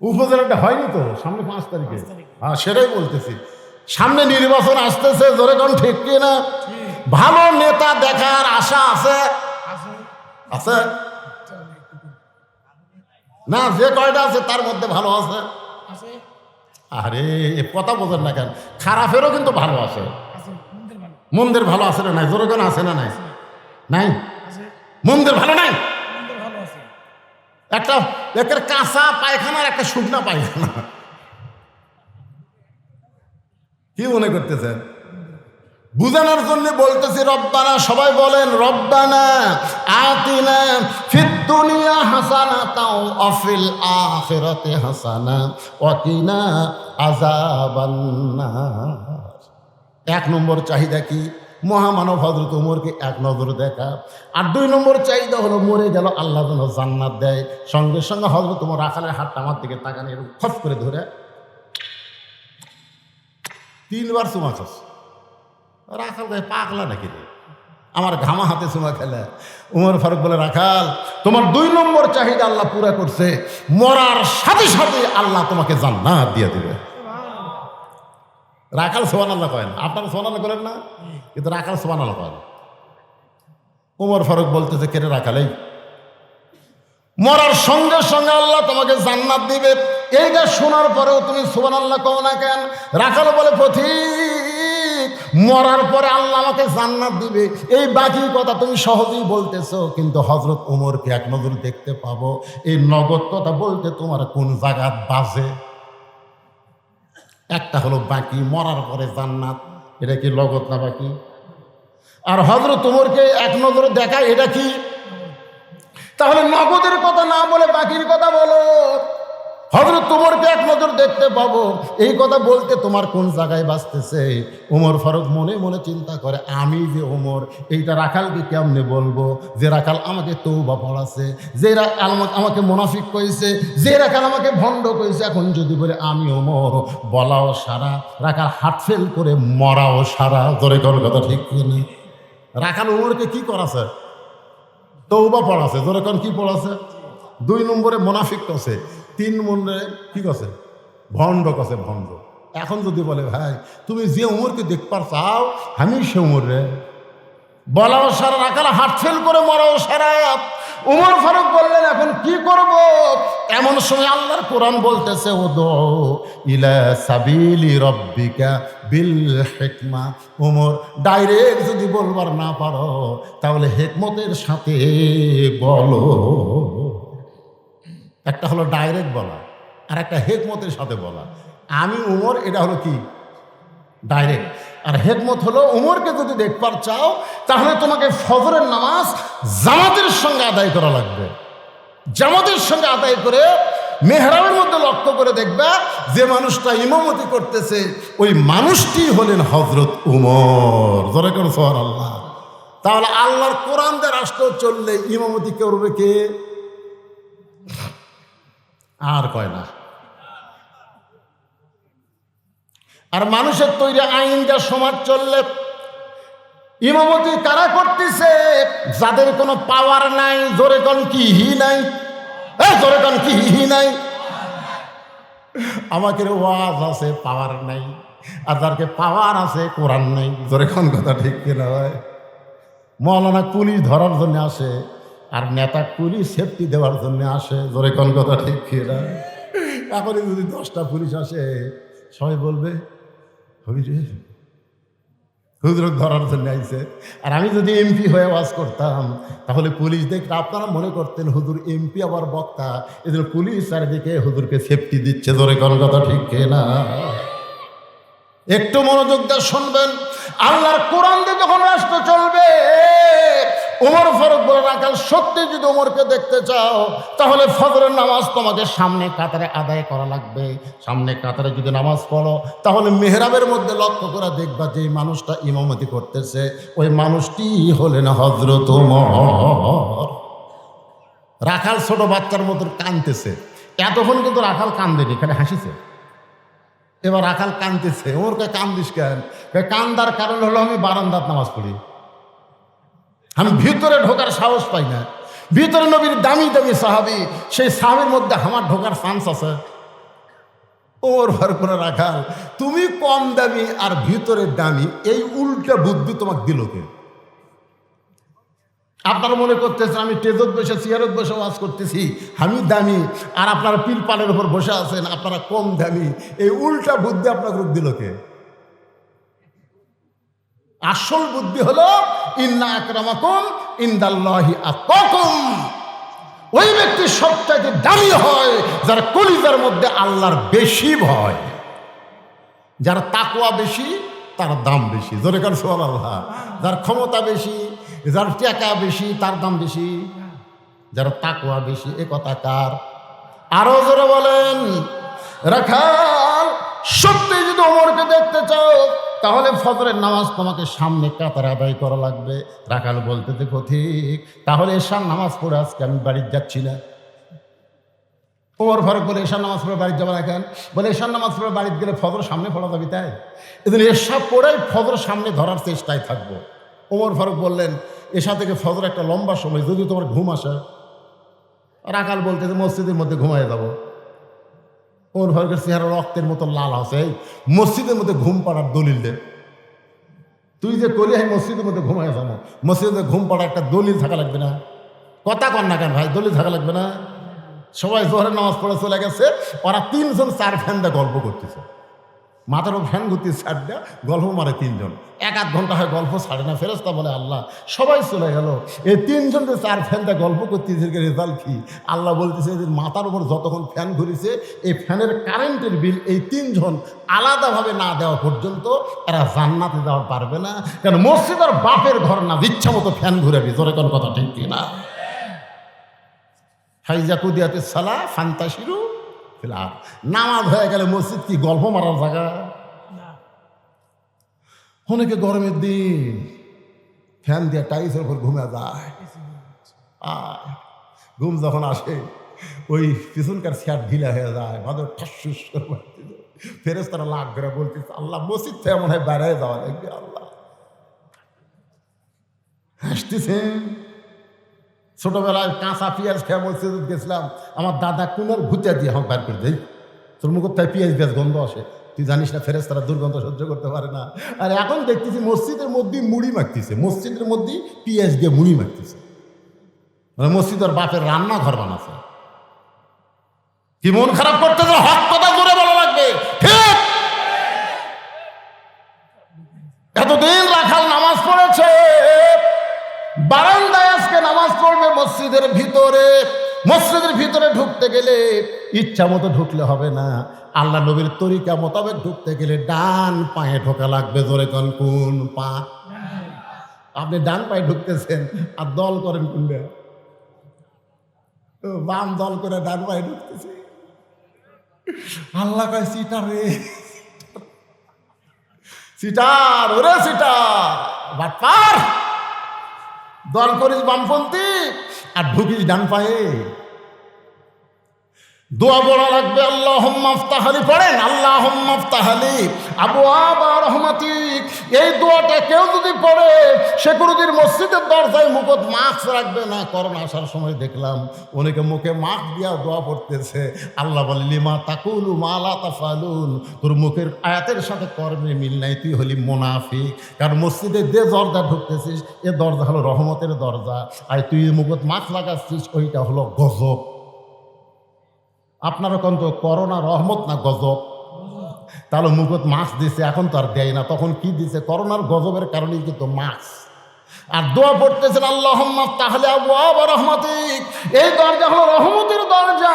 উপজেলাটা হয়নি তো, সামনে 5 তারিখে। হ্যাঁ, সেটাই বলতেছি, সামনে নির্বাচন আসতেছে। জোরে কোন ঠিক কিনা? ভালো নেতা দেখার আশা আছে? আছে না? যে কয়টা আছে তার মধ্যে ভালো আছে? আরে এ কথা বোঝেন না কেন? খারাপেরও কিন্তু ভালো আছে। মন্দের ভালো আছে না নাই? জোরে কোন আছে না নাই? নাই? মন্দের ভালো নাই? একটা একের কাঁচা পায়খানার একটা শুকনা পায়খানা। কি মনে করতেছেন? বুঝানোর জন্য বলতেছি। রব্বানা, সবাই বলেন রব্বানা আতিনা ফিদ দুনিয়া হাসানাতাও ওয়া ফিল আখিরাতি হাসানা ওয়া কিনা আযাবান নার। এক নম্বর চাহিদা কি? মহামানব হযরত উমরকে এক নজর দেখা। আর 2 নম্বর চাহিদা হলো মরে গেল আল্লাহ যেন জান্নাত দেয়। সঙ্গে সঙ্গে হযরত উমর রাখালের হাতটা আমার দিকে তাকানি, এরকম খপ করে ধরে 3 বার চুমা খাস। রাখাল ভাই পাগলা নাকি রে? আমার ঘামা হাতে চুমা খেলে। উমর ফারুক বলে, রাখাল, তোমার 2 নম্বর চাহিদা আল্লাহ পুরা করছে। মরার সাথে সাথে আল্লাহ তোমাকে জান্নাত দিয়ে দিবে। রাখাল সুবহানাল্লাহ কয় না? আপনারা সুবহানাল্লাহ করেন না? কিন্তু রাখাল সুবহানাল্লাহ কয় না। উমর ফারুক বলতেছে, কেটে রাখালেই মরার সঙ্গে সঙ্গে আল্লাহ তোমাকে জান্নাত দিবে, এইটা শোনার পরেও তুমি সুবহানাল্লাহ কও না কেন? রাখাল বলে, পথিক, মরার পরে আল্লাহ আমাকে জান্নাত দিবে, এই বাকি কথা তুমি সহজেই বলতেছো, কিন্তু হযরত উমরকে এক নজর দেখতে পাবো, এই নগদ কথা বলতে তোমার কোন জায়গাত বাজে? একটা হলো বাকি, মরার পরে জান্নাত, এটা কি নগদ না বাকি? আর হযরত উমরকে এক নজরে দেখা, এটা কি? তাহলে নগদের কথা না বলে বাকির কথা বলো। হযরত উমরকে এক নজর দেখতে পাবো, এই কথা বলতে তোমার কোন জায়গায় বাঁচতেছে? উমর ফারুক মনে মনে চিন্তা করে, আমি যে উমর, এইটা রাখালকে কেমনে বলবো? যে রাখাল আমাকে তওবা পড়াছে, যে রাখাল আমাকে মুনাফিক কইছে, যে রাখাল আমাকে ভণ্ড কইছে, এখন যদি বলে আমি উমর, বলাও সারা, রাখাল হার্ট ফেল করে মরাও সারা। ধরে কোন কথা ঠিক কিনা? রাখাল উমরকে কি করাছে? তওবা পড়াছে। ধরে কোন কি পড়াছে? 2 নম্বরে মুনাফিক কছে, 3 নম্বরে কি কছে? ভণ্ড কছে, ভণ্ড। এখন যদি বলে, ভাই তুমি যে উমরকে দেখবার চাও, আমি সে উমর রে, বলাও সারা, রাখাল হার্ট ফেল করে মরাও সারা। উমর ফারুক বললেন, এখন কি করব? এমন সময় আল্লাহর কোরআন বলতেছে, উদউ ইলা সাবিলি রাব্বিকা বিল হিকমা। উমর, ডাইরেক্ট যদি বলবার না পারো তাহলে হিকমতের সাথে বলো। একটা হলো ডাইরেক্ট বলা, আর একটা হিকমতের সাথে বলা। আমি উমর, এটা হলো কি? ডাইরেক্ট। আর হিকমত হলো, উমরকে যদি দেখবার চাও তাহলে তোমাকে ফজরের নামাজ জামাতের সঙ্গে আদায় করা লাগবে। জামাতের সঙ্গে আদায় করে মেহরাবের মধ্যে লক্ষ্য করে দেখবা, যে মানুষটা ইমামতি করতেছে ওই মানুষটি হলেন হযরত উমর। জোরে করে সুবহানাল্লাহ। তাহলে আল্লাহর কোরআন দিয়ে রাষ্ট্র চললে ইমামতি করবে কে? আর কয় না। আর মানুষের তৈরি আইন যা সমাজ চললে ইমামতি কারা করতেছে? যাদের কোনো পাওয়ার নাই। জোরে কোন কি হি নাই? জোরে কোন কি হি নাই? আমাকে ওয়াজ আছে, পাওয়ার নাই। আর যারকে পাওয়ার আছে, কোরআন নাই। জোরে কোন কথা ঠিক কিনা হয়? মৌলানা পুলিশ ধরার জন্য আসে, আর নেতা পুলিশ সেফটি দেওয়ার জন্য আসে। জোরে কোন কথা ঠিক কিনা? এখনই যদি 10টা পুলিশ আসে, সবাই বলবে হুজুর ধরার জন্য আইছে। আর আমি যদি এমপি হয়ে ওয়াজ করতাম, তাহলে পুলিশ দেখলে আপনারা মনে করতেন হুজুর এমপি আবার বক্তা, এদের পুলিশ চারিদিকে হুজুরকে সেফটি দিচ্ছে। জোরে কোন কথা ঠিক কিনা? একটু মনোযোগ দিয়ে শুনবেন। আল্লাহর কোরআন দিয়ে যখন রাষ্ট্র চলবে, ওমর ফারুক বলে রাখাল, সত্যি যদি ওমরকে দেখতে চাও তাহলে ফজরের নামাজ তোমাকে সামনে কাতারে আদায় করা লাগবে। সামনে কাতারে যদি নামাজ পড়ো, তাহলে মেহরাবের মধ্যে লক্ষ্য করে দেখবা যে মানুষটা ইমামতি করতেছে ওই মানুষটি হলেন হযরত ওমর। রাখাল ছোট বাচ্চার মতো কাঁদতেছে। এতক্ষণ কিন্তু রাখাল কান্দেনি, এখানে হাসিছে। এবার রাখাল কাঁদতেছে। ওমরকে কান্দিস কেন? কান্দার কারণ হলো আমি বারান্দাত নামাজ পড়ি, আমি ভিতরে ঢোকার সাহস পাই না। ভিতরে নবীর দামি দামি সাহাবী, সেই সাহাবীর মধ্যে আমার ঢোকার চান্স আছে। ওমর ফারুক করে রাখাল, তুমি কম দামি আর ভিতরে দামি, এই উল্টা বুদ্ধি তোমাকে দিল কে? আপনারা মনে করতেছেন আমি টেজত বসে চেয়ারত বসে ওয়াজ করতেছি, আমি দামি, আর আপনারা পিলপালের উপর বসে আছেন, আপনারা কম দামি। এই উল্টা বুদ্ধি আপনাকে রূপ দিল কে? আসল বুদ্ধি হলো ইন্না আকরামাকুম ইনদাল্লাহি আতকাকুম। ওই ব্যক্তি সবচাইতে দামি হয় যার কলিজার মধ্যে আল্লাহর বেশি ভয়। যার তাকওয়া বেশি তার দাম বেশি। জোরে কার সুবহানাল্লাহ। যার ক্ষমতা বেশি, যার টাকা বেশি তার দাম বেশি। যার তাকওয়া বেশি, এ কথা কার? আরো জোরে বলেন। রাখাল, সত্যি যদি ওমরকে দেখতে চাও তাহলে ফজরের নামাজ তোমাকে সামনে কাতারে আদায় করা লাগবে। রাখাল বলতে দেখো ঠিক, তাহলে এশার নামাজ পড়ে আজকে আমি বাড়ি যাচ্ছি না। ওমর ফারুক বলে এশার নামাজ পড়ে বাড়ি যাবে না কেন? বলে এশার নামাজ পড়ে বাড়িতে গেলে ফজর সামনে পড়া যাবে, তাই এদিন এশা পড়েই ফজর সামনে ধরার চেষ্টায় থাকবো। ওমর ফারুক বললেন এশা থেকে ফজর একটা লম্বা সময়, যদি তোমার ঘুম আসে। রাখাল বলতে যে মসজিদের মধ্যে ঘুমায় যাবো। ওমর ফারুকের চেহারা রক্তের মতো লাল আছে। মসজিদের মধ্যে ঘুম পাড়ার দলিল দে। তুই যে কলি আমি মসজিদের মধ্যে ঘুমায় যাবো, মসজিদে ঘুম পাড়ার একটা দলিল থাকা লাগবে না? কথা কন না কেন ভাই? দলিল থাকা লাগবে না? সবাই জোহরের নামাজ পড়ে চলে গেছে, ওরা 3 জন 4 ফ্যান দিয়ে গল্প করতেছে। মাথারও ফ্যান ঘুরতেছে 4টা, গল্প মারে 3 জন। 1-1 ঘন্টা হয় গল্প ছাড়ে না। ফেরেশতা বলে আল্লাহ সবাই চলে গেল, এই 3 জন যে 4 ফ্যান দিয়ে গল্প করতেছে, রেজাল্ট কি? আল্লাহ বলতেছে যে মাথার উপর যতক্ষণ ফ্যান ঘুরেছে এই ফ্যানের কারেন্টের বিল এই 3 জন আলাদাভাবে না দেওয়া পর্যন্ত এরা জান্নাতে যাওয়া পারবে না। কেন? মসজিদ আর বাপের ঘর না, ইচ্ছা মতো ফ্যান ঘুরে ভিতরে। কোন কথা ঠিক কিনা? ফাইজা কুদিয়াতে সালা ফান্তাশিরু ফিল আরদ। নামাজ হয়ে গেলে মসজিদ কি গল্প মারার জায়গা? অনেকে গরমের দিন ফ্যান দিয়ে টাইসের উপর ঘুমে যায়। ঘুম যখন আসে ওই পিছনকার চেয়ার ঢিলা হয়ে যায়, ভালো ঠাসুস করে। ফেরেশতারা লাখ করে বলতেছে আল্লাহ মসজিদ থেকে মনে হয় বাইরে যাওয়া লাগবে। আল্লাহ হাসতেছেন। ছোটবেলায় কাঁচা পেঁয়াজ খেয়ে মসজিদে গেছিলাম, আমার দাদা কোনের ভুতিয়া দিয়ে আমাকে বার করে দেয়। তোর মুখ তাই পেঁয়াজ পেঁয়াজ গন্ধ আসে, তুই জানিস না ফেরেশতারা দুর্গন্ধ সহ্য করতে পারে না। আর এখন দেখতেছি মসজিদের মধ্যে মুড়ি মাখতেছে, মসজিদের মধ্যে পেঁয়াজ দিয়ে মুড়ি মাখতেছে। মানে মসজিদের বাপের রান্নাঘর বানাচ্ছে। কি মন খারাপ করতেছে? হক কথা জোরে বলা লাগবে, ঠিক? এতদিন রাখাল নামাজ পড়েছে, বারান্দায় আজকে নামাজ পড়বে মসজিদের ভিতরে। মসজিদের ভিতরে ঢুকতে গেলে ইচ্ছা মতো ঢুকলে হবে না, আল্লাহ নবীর তরিকা মোতাবেক ঢুকতে গেলে ডান পায়ে ঢোকা লাগবে। জোরে কোন কোন পা? আপনি ডান পায়ে ঢুকতেছেন আর দল করেন কোনটা? বাম দল করে ডান পায়ে ঢুকতেছে। আল্লাহ কয় সিটার রে, সিটার, ওরে সিটার বাটপার, দল করিস বামপন্থী আর ঢুকিস ডান পায়ে। দোয়া পড়া লাগবে। আল্লাহুম্মা ইফতাহলি পড়েন, আল্লাহুম্মা ইফতাহলি আবওয়াবা রাহমাতিক। এই দোয়াটা কেউ যদি পড়ে সে কোনোদিন মসজিদের দরজায় মুখত মাস্ক রাখবে না। করোনা আসার সময় দেখলাম অনেকে মুখে মাস্ক দিয়া দোয়া পড়তেছে। আল্লাহ বলে লিমা তাকুলু মা লা তাফালুন, তোর মুখের আয়াতের সাথে কর্মে মিল নাই, তুই হলি মুনাফিক। কারণ মসজিদে যে দরজা ঢুকতেছিস এ দরজা হলো রহমতের দরজা, আর তুই মুখত মাস্ক লাগাচ্ছিস ওইটা হলো গজব। আপনারা কিন্তু করোনা রহমত না গজব? তাহলে মুখত মাস্ক দিছে, এখন তো আর দেয় না, তখন কি দিছে? করোনার গজবের কারণেই কিন্তু মাস্ক। আর দোয়া পড়তেছেন আল্লাহুম্মা ইফতাহলি আবওয়াবা রাহমাতিক, এই দরজা হলো রহমতের দরজা।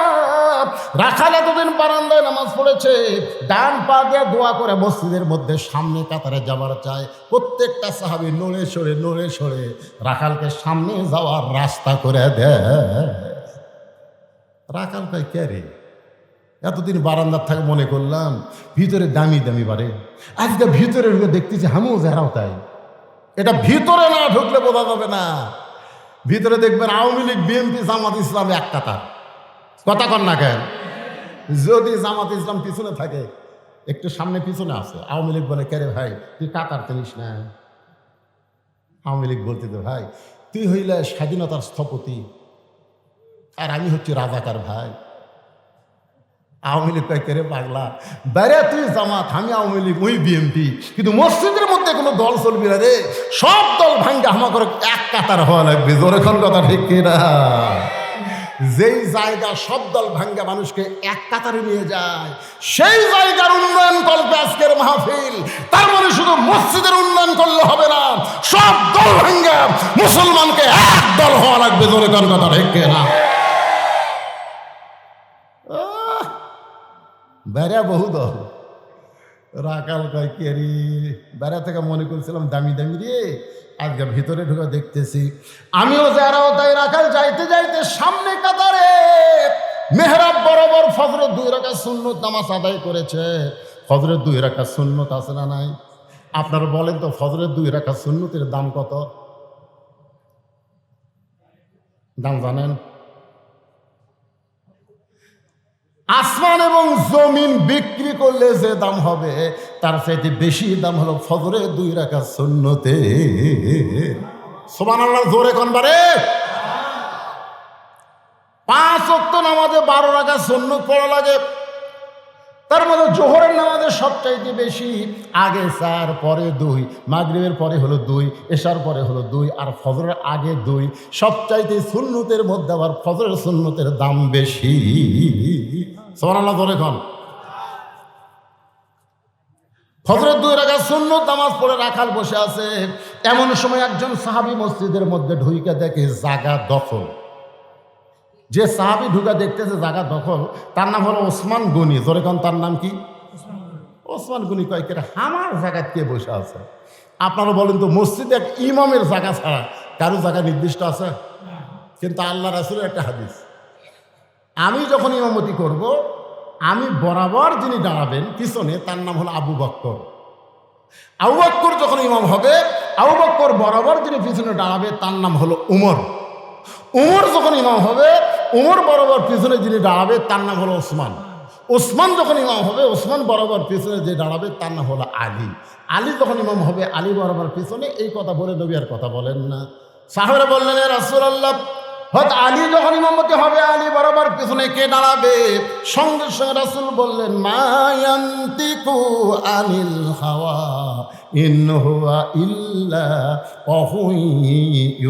রাখাল এতদিন বারান্দায় নামাজ পড়েছে, ডান পা দিয়ে দোয়া করে মসজিদের মধ্যে সামনে কাতারে যাবার চায়। প্রত্যেকটা সাহাবী নড়ে সরে রাখালকে সামনে যাওয়ার রাস্তা করে দেয়। রাখাল ভাই কে রে? এতদিন বারান্দার থাকে মনে করলাম ভিতরে দামি দামি বাড়ে, আজকে ভিতরে ঢুকে দেখতেছি হামু যারাও তাই। এটা ভিতরে না ঢুকলে বোঝা যাবে না। ভিতরে দেখবেন আওয়ামী লীগ, বিএনপি, জামাত ইসলাম এক কাতার। কথা কন না কেন? যদি জামাত ইসলাম পিছনে থাকে, একটু সামনে পিছনে আছে, আওয়ামী লীগ বলে কে রে ভাই তুই কাতার চিনিস না? আওয়ামী লীগ বলতে তো ভাই তুই হইলে স্বাধীনতার স্থপতি আর আমি হচ্ছি রাজাকার ভাই। আওয়ামী লীগ কয় রে পাগলা, বাইরে তুই জামাত, আমি আওয়ামী লীগ, ওই বিএনপি, কিন্তু মসজিদের মধ্যে কোনো দল চলবি না রে, সব দল ভাঙ্গা হামা করে এক কাতার হওয়া লাগবে। জোরে কোন কথা ঠিক কিনা? যেই জায়গা সব দল ভাঙ্গা মানুষকে এক কাতারে নিয়ে যায়, সেই জায়গার উন্নয়ন করবে আজকের মাহফিল। তার মানে শুধু মসজিদের উন্নয়ন করলে হবে না, সব দল ভাঙ্গা মুসলমানকে এক দল হওয়া লাগবে। জোরে কোন কথা ঠিক কিনা? বেড়া বহু দল। রাখাল কয় কে রে? বেড়া থেকে মনে করছিলাম দামি দামি রে, আজকে ভিতরে ঢুকে দেখতেছি আমিও যারাও তাই। রাখাল যাইতে সামনে কাতারে মেহরাব বরাবর ফজরের 2 রাকাত সুন্নত নামাজ আদায় করেছে। ফজরের 2 রাকাত সুন্নত আছে না নাই? আপনারা বলেন তো ফজরের 2 রাকাত সুন্নতের দাম কত? দাম জানেন? আসমান এবং জমিন বিক্রি করলে যে দাম হবে তার চাইতে বেশি দাম হলো ফজরে 2 রাকাত সুন্নতে। সুবহানাল্লাহ, জোরে কোন বারে? 5 ওয়াক্ত নামাজে 12 রাকাত সুন্নত পড়া লাগে। তার মধ্যে জোহরের নামাজে সবচাইতে বেশি, আগে 4, পরে 2, মাগরিবের পরে হলো 2, এশার পরে হলো 2, আর ফজরের আগে 2। সবচাইতে সুন্নতের মধ্যে আবার ফজরের সুন্নতের দাম বেশি। সুবহানাল্লাহ, জোরে কোন। ফজরের 2 রাকাত সুন্নত নামাজ পড়ে রাখাল বসে আছে। এমন সময় একজন সাহাবী মসজিদের মধ্যে ঢুইকা দেখে জায়গা দখল। যে সাহাবী ঢুকা দেখতেছে জায়গা দখল, তার নাম হলো ওসমান গনি। জোরে কোন, তার নাম কি? ওসমান গনি। কয় কে আমার জায়গা কে বসে আছে? আপনারা বলেন তো মসজিদে এক ইমামের জায়গা ছাড়া কারো জায়গা নির্দিষ্ট আছে? কিন্তু আল্লাহ রাসূলের একটা হাদিস, আমি যখন ইমামতি করব, আমি বরাবর যিনি দাঁড়াবেন পিছনে তার নাম হলো আবু বকর। আবু বকর যখন ইমাম হবে, আবু বকর বরাবর যিনি পিছনে দাঁড়াবে তার নাম হলো উমর। উমর যখন ইমাম হবে, উমর বরাবর পিছনে যিনি দাঁড়াবে তার নাম হলো ওসমান। ওসমান যখন ইমাম হবে, ওসমান বরাবর পিছনে যে দাঁড়াবে তার নাম হলো আলী। আলী যখন ইমাম হবে, আলী বরাবর পিছনে। এই কথা বলে নবী আর কথা বলেন না। সাহাবারা বললেন ইয়া রাসূলুল্লাহ, হয়তো আলী যখন ইমামতি হবে, আলী বরাবর পিছনে কে দাঁড়াবে? সঙ্গে সঙ্গে রাসূল বললেন মা ইয়ান্তিকু আনিল হাওয়া ইন হুয়া ইল্লা ওয়াহয়ুহা।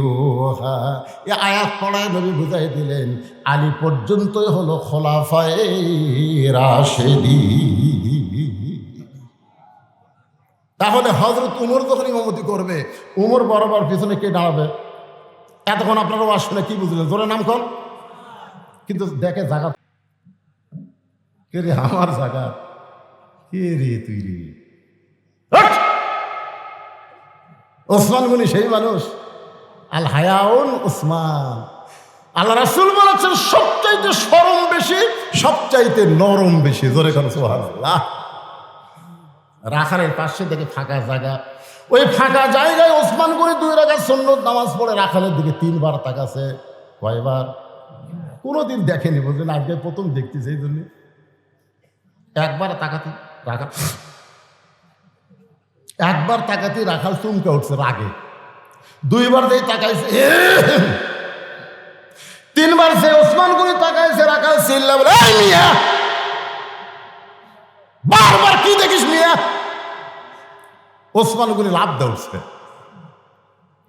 এই আয়াত পড়ায় নবী বুঝাই দিলেন আলী পর্যন্তই হলো খোলাফায়ে রাশেদিন। তাহলে হযরত উমর যখন ইমামতি করবে, উমর বরাবর পিছনে কে দাঁড়াবে? এতক্ষণ আপনারাও আসলে কি বুঝলেন? জোরে নাম কর। কিন্তু দেখে জায়গা কে রে? আমার জায়গা কে রে? তুই রে ওসমান গনি সেই মানুষ। আল হায়াউন ওসমান। আল্লাহ রাসূল বলেছেন সবচাইতে শরম বেশি, সবচাইতে নরম বেশি। জোরে কর সুবহানাল্লাহ। রাখালের পাশে দেখে ফাঁকা জায়গা, ওই ফাঁকা জায়গায় ওসমান গনি 2 রাকাত সুন্নত নামাজ পড়ে রাখালের দিকে 3 বার তাকাছে। কয়বার? কোনোদিন দেখেনি, বলছেন আজকে প্রথম দেখতেছে, এই জন্য একবার তাকাতে রাখাল, একবার তাকাতে রাখাল চমকে উঠছে রাগে, দুইবার যেই তাকাইছে, তিনবার সে ওসমান গনি তাকাইছে, রাখাল চিল্লা বলে, এই মিয়া বারবার কি দেখিস মিয়া? ওসমান গনি লাভ দেউছে,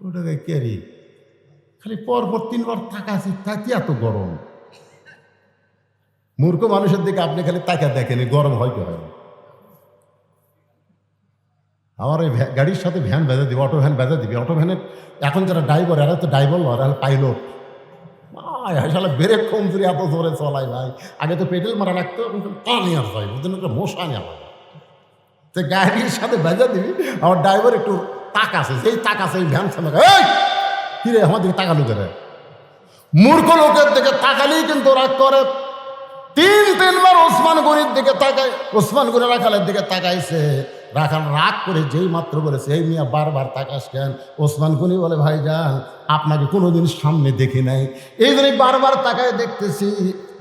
ওটাকে কেরি খালি পরপর তিনবার তাকাইছি, তাকে এত গরম। মূর্খ মানুষের দিকে আপনি খালি তাকা দেখেনি, গরম হয় কি হয়? আমার ওই গাড়ির সাথে ভ্যান বেঁধে দিবে, অটো ভ্যান বেঁধে দিবে, অটো ভ্যানের এখন যারা ড্রাইভার, এরা তো ড্রাইভার নয়, এরা পাইলট। আসলে ব্রেক কম করে এত জোরে চলাই ভাই, আগে তো পেট্রোল মারা লাগতো, টানি আর হয়, বুঝলেন, একটা মশা নেওয়া। তো গাড়ির সাথে বেঁধে দিবি, আমার ড্রাইভার একটু তাকাছে, যেই তাকাছে এই ভ্যান সামনে, এই কিরে আমার দিকে তাকালো করে? মূর্খ লোকের দিকে তাকালেই কিন্তু রাগ করে। তিনবার ওসমান গনির দিকে তাকায়, ওসমান গনি রাখালের দিকে তাকাইছে, রাখাল রাগ করে যেই মাত্র বলেছে, এই মিয়া বারবার তাকাস কেন? ওসমান গনি বলে, ভাইজান আপনাকে কোনোদিন সামনে দেখি নাই, এই জন্যই বারবার তাকায় দেখতেছি,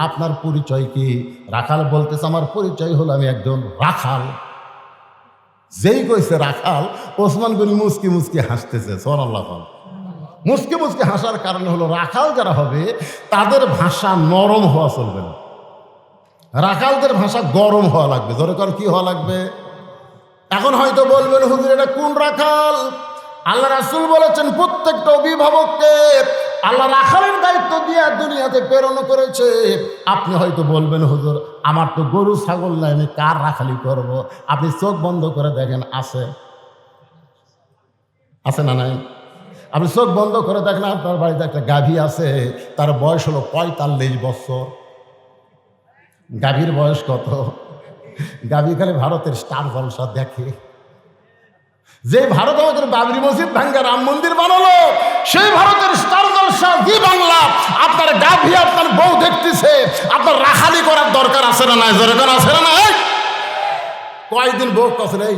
আপনার পরিচয় কি? রাখাল বলতেছে, আমার পরিচয় হলো আমি একজন রাখাল। যেই কইছে রাখাল, ওসমান গনি মুসকি মুসকি হাসতেছে। সুবহানাল্লাহ। মুসকি মুসকি হাসার কারণ হলো, রাখাল যারা হবে তাদের ভাষা নরম হওয়া চলবে না, রাখালদের ভাষা গরম হওয়া লাগবে। ধরে কর কি হওয়া লাগবে? এখন হয়তো বলবেন, হুজুর এটা কোন রাখাল? আল্লাহ রাসূল বলেছেন, প্রত্যেকটা অভিভাবককে আল্লাহ রাখালের দায়িত্ব দিয়ে দুনিয়াতে প্রেরণ করেছে। আপনি হয়তো বলবেন, হুজুর আমার তো গরু ছাগল নাই, আমি কার রাখালি করব? আপনি চোখ বন্ধ করে দেখেন, আছে আছে না নাই? আপনি চোখ বন্ধ করে দেখেন, আপনার বাড়িতে একটা গাভী আছে, তার বয়স হলো 45 বছর। গাভীর বয়স কত? গাভী খালি ভারতের স্টার জলসা দেখে। যে ভারত আমাদের বাবরি মসজিদ ভাঙ্গা রাম মন্দির বানালো, সেই ভারতের স্টার জলসা জি বাংলা। আপনার গাভী আপনার বউ দেখতেছে, আপনার রাখালি করার দরকার আছে না নাই? দরকার আছে না নাই? কয়েকদিন বউ কছে নেই,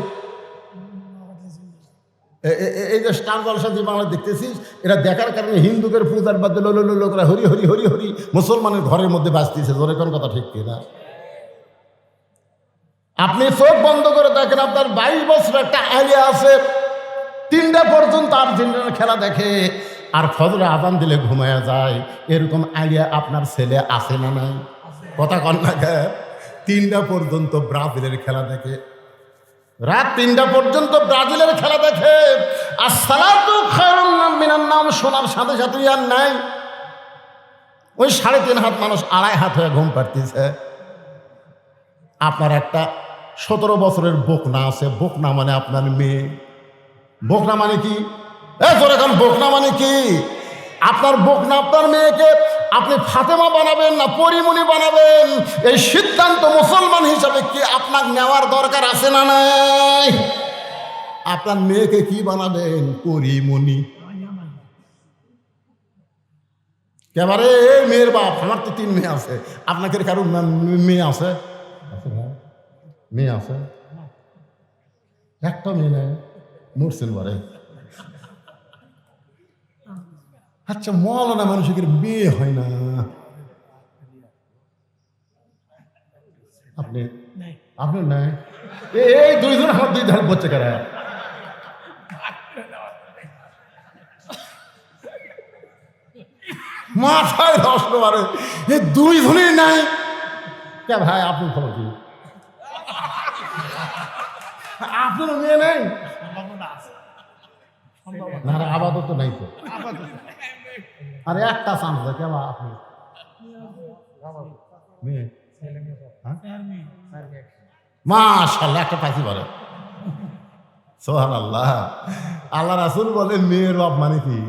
এই যে স্টার জলসা জি বাংলা দেখতেছিস, এটা দেখার কারণে হিন্দুদের পূজার বাদে লোকরা হরি হরি হরি হরি মুসলমানের ঘরের মধ্যে বাঁচতেছে। ধরে কোন কথা ঠিক কিনা? আপনি চোখ বন্ধ করে দেখেন, আপনার 22 বছর একটা আলিয়া আছে, 3টা পর্যন্ত আর্জেন্টিনার খেলা দেখে, আর ফজরে আজান দিলে ঘুমায়া যায়। এরকম আলিয়া আপনার ছেলে আছে না নাই? কথা কন না গে? 3টা পর্যন্ত ব্রাজিলের খেলা দেখে, রাত 3টা পর্যন্ত ব্রাজিলের খেলা দেখে। আর সালাতু খায়রুম মিনান নাম শোনার সাথে সাথে আর নাই, ওই 3.5 হাত মানুষ 2.5 হাত হয়ে ঘুম পাড়তেছে। আপনার একটা 17 বছরের বোকনা আছে, বোকনা মানে আপনার মেয়ে। বোকনা মানে কি? জোরে কান, বোকনা মানে কি? আপনার বোকনা আপনার মেয়েকে আপনি ফাতেমা বানাবেন না পরিমণি বানাবেন, এই সিদ্ধান্ত মুসলমান হিসাবে কি আপনার নেওয়ার দরকার আছে না নাই? আপনার মেয়েকে কি বানাবেন? পরিমণি। এবারে মেয়ের বাপ, আমার তো 3 মেয়ে আছে, আপনাকে কারো মেয়ে আছে? মেয়ে আছে? একটা মেয়ে নেই, মরছেন বারে। আচ্ছা, মৌলানা মানুষের বিয়ে হয় না? আপনি আপনার নাই? এই 2 জন আমার 2 ধার বলছে কারা? মাথায় ধসলো বারে, এই 2 জনই নাই কে ভাই? আপনি খবর কি? আপনার মেয়ে নেই? না আপাতত নাই তো, আরে একটা চান্স কে বা আপনি মেয়ে? মাশাআল্লাহ, একটা পাইছি বলে। সুবহানাল্লাহ। আল্লাহ রাসূল বলে মেয়ের বাপ মানে কি?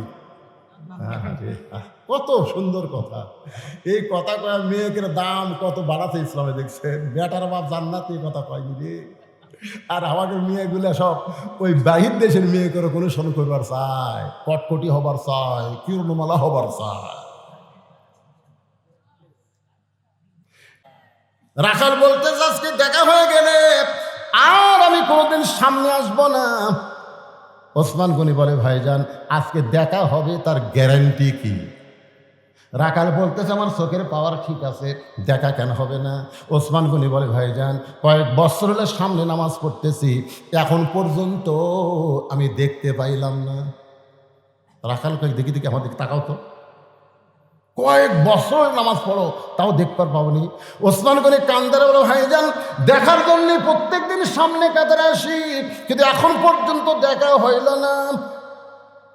কত সুন্দর কথা! এই কথা কয় মেয়েকে দাম কত বাড়াতে ইসলামে দেখছেন। বেটার বাপ জান্নাতি কথা কয়নি রে। আর আমাদের মেয়েগুলা সব ওই বাহির দেশের মেয়ে করে কোনো শোন করবার চায়, কটকটি হবার চায়, কিরণমালা হবার চায়। রাখাল বলতে আজকে দেখা হয়ে গেলে আর আমি কোনোদিন সামনে আসবো না। ওসমান গনি বলে, ভাইজান আজকে দেখা হবে, তার গ্যারান্টি কি? রাখাল বলতেছে আমার চোখের পাওয়ার ঠিক আছে, দেখা কেন হবে না? ওসমান গনি বলে ভাইজান কয়েক বছর হলে সামনে নামাজ পড়তেছি, এখন পর্যন্ত আমি দেখতে পাইলাম না। রাখাল কয়েক দেখি দেখি আমার দিকে তাকাও তো, কয়েক বছর নামাজ পড়ো তাও দেখবার পাবনি। ওসমান গনি কান্দারে বলে ভাইজান দেখার জন্য প্রত্যেক দিন সামনে কাতারে আসি, কিন্তু এখন পর্যন্ত দেখা হইল না।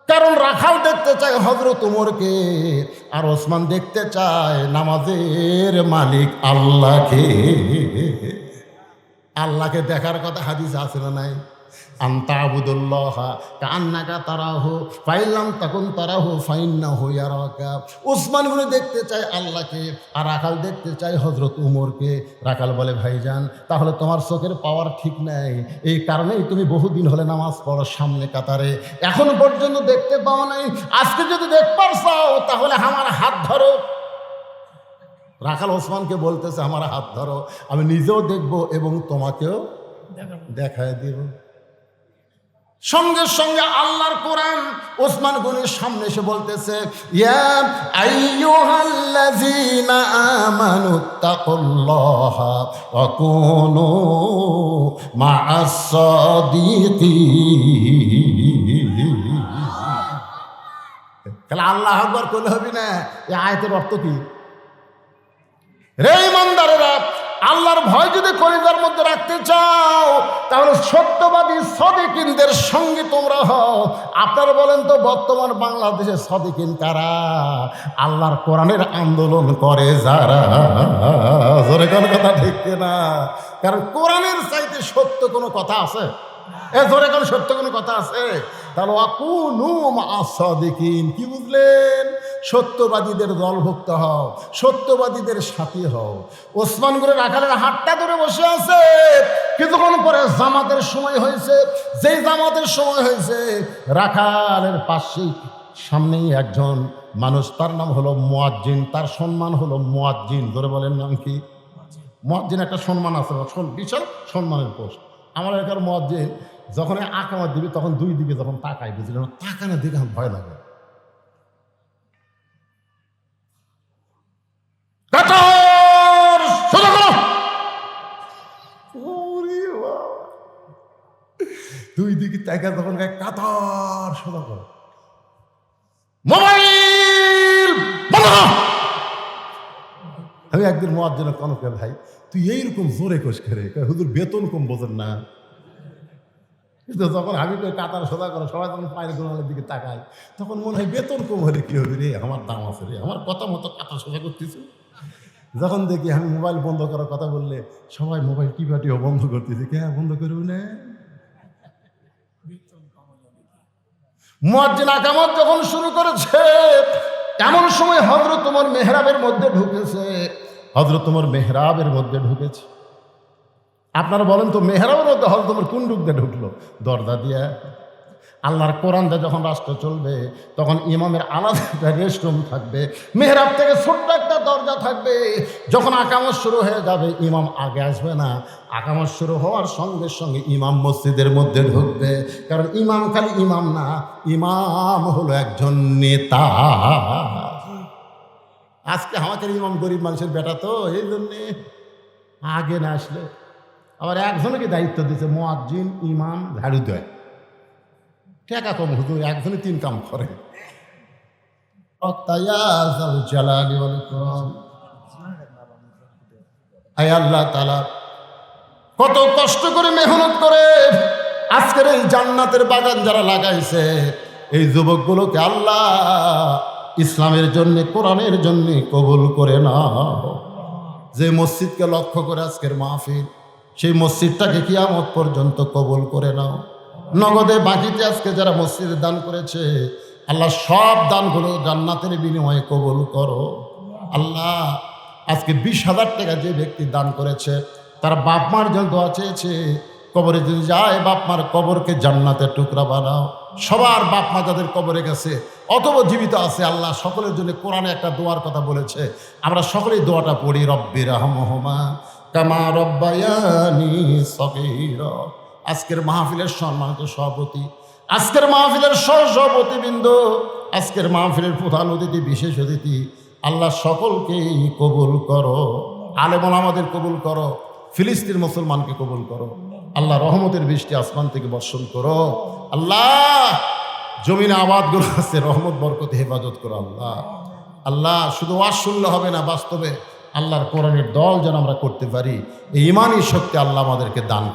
কারণ রাখাল দেখতে চায় হযরত ওমরকে, আর ওসমান দেখতে চায় নামাজের মালিক আল্লাহকে। আল্লাহকে দেখার কথা হাদিস আছে না নাই? আনতা আবুদুল্লাহ কান্নাকা তারাহু ফাইলাম তাকুন তারাহু ফাইন্নাহু ইয়ারাকা। ওসমান গনি দেখতে চায় আল্লাহকে, আর রাখাল দেখতে চায় হযরত ওমরকে। রাখাল বলে ভাইজান তাহলে তোমার চোখের পাওয়ার ঠিক নাই, এই কারণেই তুমি বহুদিন হলে নামাজ পড়ো সামনে কাতারে, এখন পর্যন্ত দেখতে পাও নাই। আজকে যদি দেখবার চাও তাহলে আমার হাত ধরো। রাখাল ওসমানকে বলতেছে আমার হাত ধরো, আমি নিজেও দেখব এবং তোমাকেও দেখায় দিব। সঙ্গে সঙ্গে আল্লাহর কোরআন ওসমান গনির সামনে এসে বলতেছে ইয়া আইয়ুহাল্লাযীনা আমানুত্তাকুল্লাহা ওয়া কুনু মা'আস সাদিকিন। তাহলে আল্লাহু আকবার কইলে হবে না? এই আয়াতের অর্থ কি? রে ইমানদারেরা, আল্লাহর ভয় যদি কলিজার মধ্যে রাখতে চাও তাহলে সত্যবাদী সাদিকিনদের সঙ্গে তোমরা হও। আপনারা বলেন তো বর্তমান বাংলাদেশের সাদিকিন কারা? আল্লাহর কোরআনের আন্দোলন করে যারা। জোরে কোন কথা ঠিক না? কারণ কোরআনের চাইতে সত্য কোনো কথা আছে? জোরে কোন সত্য কোনো কথা আছে? তাহলে ওয়াকুনু মা'আস সাদিকিন, কি বুঝলেন? সত্যবাদীদের দলভুক্ত হও, সত্যবাদীদের সাথী হও। ওসমান গনি রাখালের হাতটা ধরে বসে আছে। কিছুক্ষণ পরে জামাতের সময় হয়েছে। যেই জামাতের সময় হয়েছে রাখালের পাশেই সামনেই একজন মানুষ, তার নাম হলো মুয়াজ্জিন, তার সম্মান হলো মুয়াজ্জিন। ধরে বলেন নাম কি? মুয়াজ্জিন একটা সম্মান আছে, বিশাল সম্মানের পোস্ট। আমার এলাকার মুয়াজ্জিন যখন আকামত দিবি তখন দুই দিকে যখন তাকায়, বুঝলেন, তাকানোর দিকে আমার ভয় লাগে। দুই দিকে তাকা তখন কাতার সোজা করো, মোবাইল বন্ধ। আমি একদিন মুয়াজ্জিন কনকে ভাই তুই এইরকম জোরে কোষ করে, হুজুর বেতন কম বোঝেন না? কিন্তু যখন আমি কাতার সোজা করো সবাই যখন পায়ের গোড়ালের দিকে তাকায় তখন মনে হয় বেতন কম হলে কি হবে রে, আমার দাম আছে রে, আমার কথা মতো কাতার সোজা করতেছি। যখন দেখি আমি মোবাইল বন্ধ করার কথা বললে সবাই মোবাইল টিপাটিও বন্ধ করতেছি, কে বন্ধ করবি না? মুয়াজ্জিন আকামত যখন শুরু করেছে এমন সময় হযরত ওমর মেহরাবের মধ্যে ঢুকেছে। হযরত ওমর মেহরাবের মধ্যে ঢুকেছে। আপনারা বলেন তো মেহরাবের মধ্যে হযরত ওমর কোন ঢুক দিয়ে ঢুকলো? দরজা দিয়ে। আল্লাহর কোরআন দিয়ে যখন রাষ্ট্র চলবে তখন ইমামের আলাদা একটা রেস্টরুম থাকবে, মেহরাব থেকে ছোট্ট একটা দরজা থাকবে। যখন আকামত শুরু হয়ে যাবে ইমাম আগে আসবে না, আকামত শুরু হওয়ার সঙ্গে সঙ্গে ইমাম মসজিদের মধ্যে ঢুকবে। কারণ ইমাম খালি ইমাম না, ইমাম হলো একজন নেতা। আজকে আমাদের ইমাম গরিব মানুষের বেটা, তো এই জন্যে আগে না আসলে। আবার একজনকে দায়িত্ব দিয়েছে মুয়াজ্জিন, ইমাম, ঝাড়ু দেয়। টাকা কম, হুজুর একজনে 3 কাম করে। আল্লাহ তাআলা কত কষ্ট করে মেহনত করে আজকের এই জান্নাতের বাগান যারা লাগাইছে, এই যুবকগুলোকে আল্লাহ ইসলামের জন্য, কোরআনের জন্য কবুল করে নাও। যে মসজিদকে লক্ষ্য করে আজকের মাহফিল, সেই মসজিদটাকে কিয়ামত পর্যন্ত কবুল করে নাও। নগদে বাকিতে আজকে যারা মসজিদে দান করেছে আল্লাহ সব দানগুলো জান্নাতের বিনিময়ে কবুল করো। আল্লাহ আজকে 20,000 টাকা যে ব্যক্তি দান করেছে তারা বাপ মার জন্য দোয়া চেয়েছে, কবরে যদি যায় বাপ মার কবরকে জান্নাতের টুকরা বানাও। সবার বাপ মা যাদের কবরে গেছে অথবা জীবিত আছে আল্লাহ সকলের জন্য কোরআনে একটা দোয়ার কথা বলেছে, আমরা সকলেই দোয়াটা পড়ি, রব্বির রহমহুমা কামা রব্বায়ানি সগীরা। আজকের মাহফিলের সম্মানিত সভাপতি, আজকের মাহফিলের সহসভাপতিবৃন্দ, আজকের মাহফিলের প্রধান অতিথি, বিশেষ অতিথি, আল্লাহ সকলকেই কবুল করো, আলেমন আমাদের কবুল করো, ফিলিস্তিন মুসলমানকে কবুল করো। আল্লাহ রহমতের বৃষ্টি আসমান থেকে বর্ষণ করো। আল্লাহ জমিনে আবাদগুলো আছে, রহমত বরকতে হেফাজত করো। আল্লাহ আল্লাহ শুধু ওয়াজ শুনলে হবে না, বাস্তবে আল্লাহর কোরআনের দল যেন আমরা করতে পারি, এই ইমানি শক্তি আল্লাহ আমাদেরকে দান করে।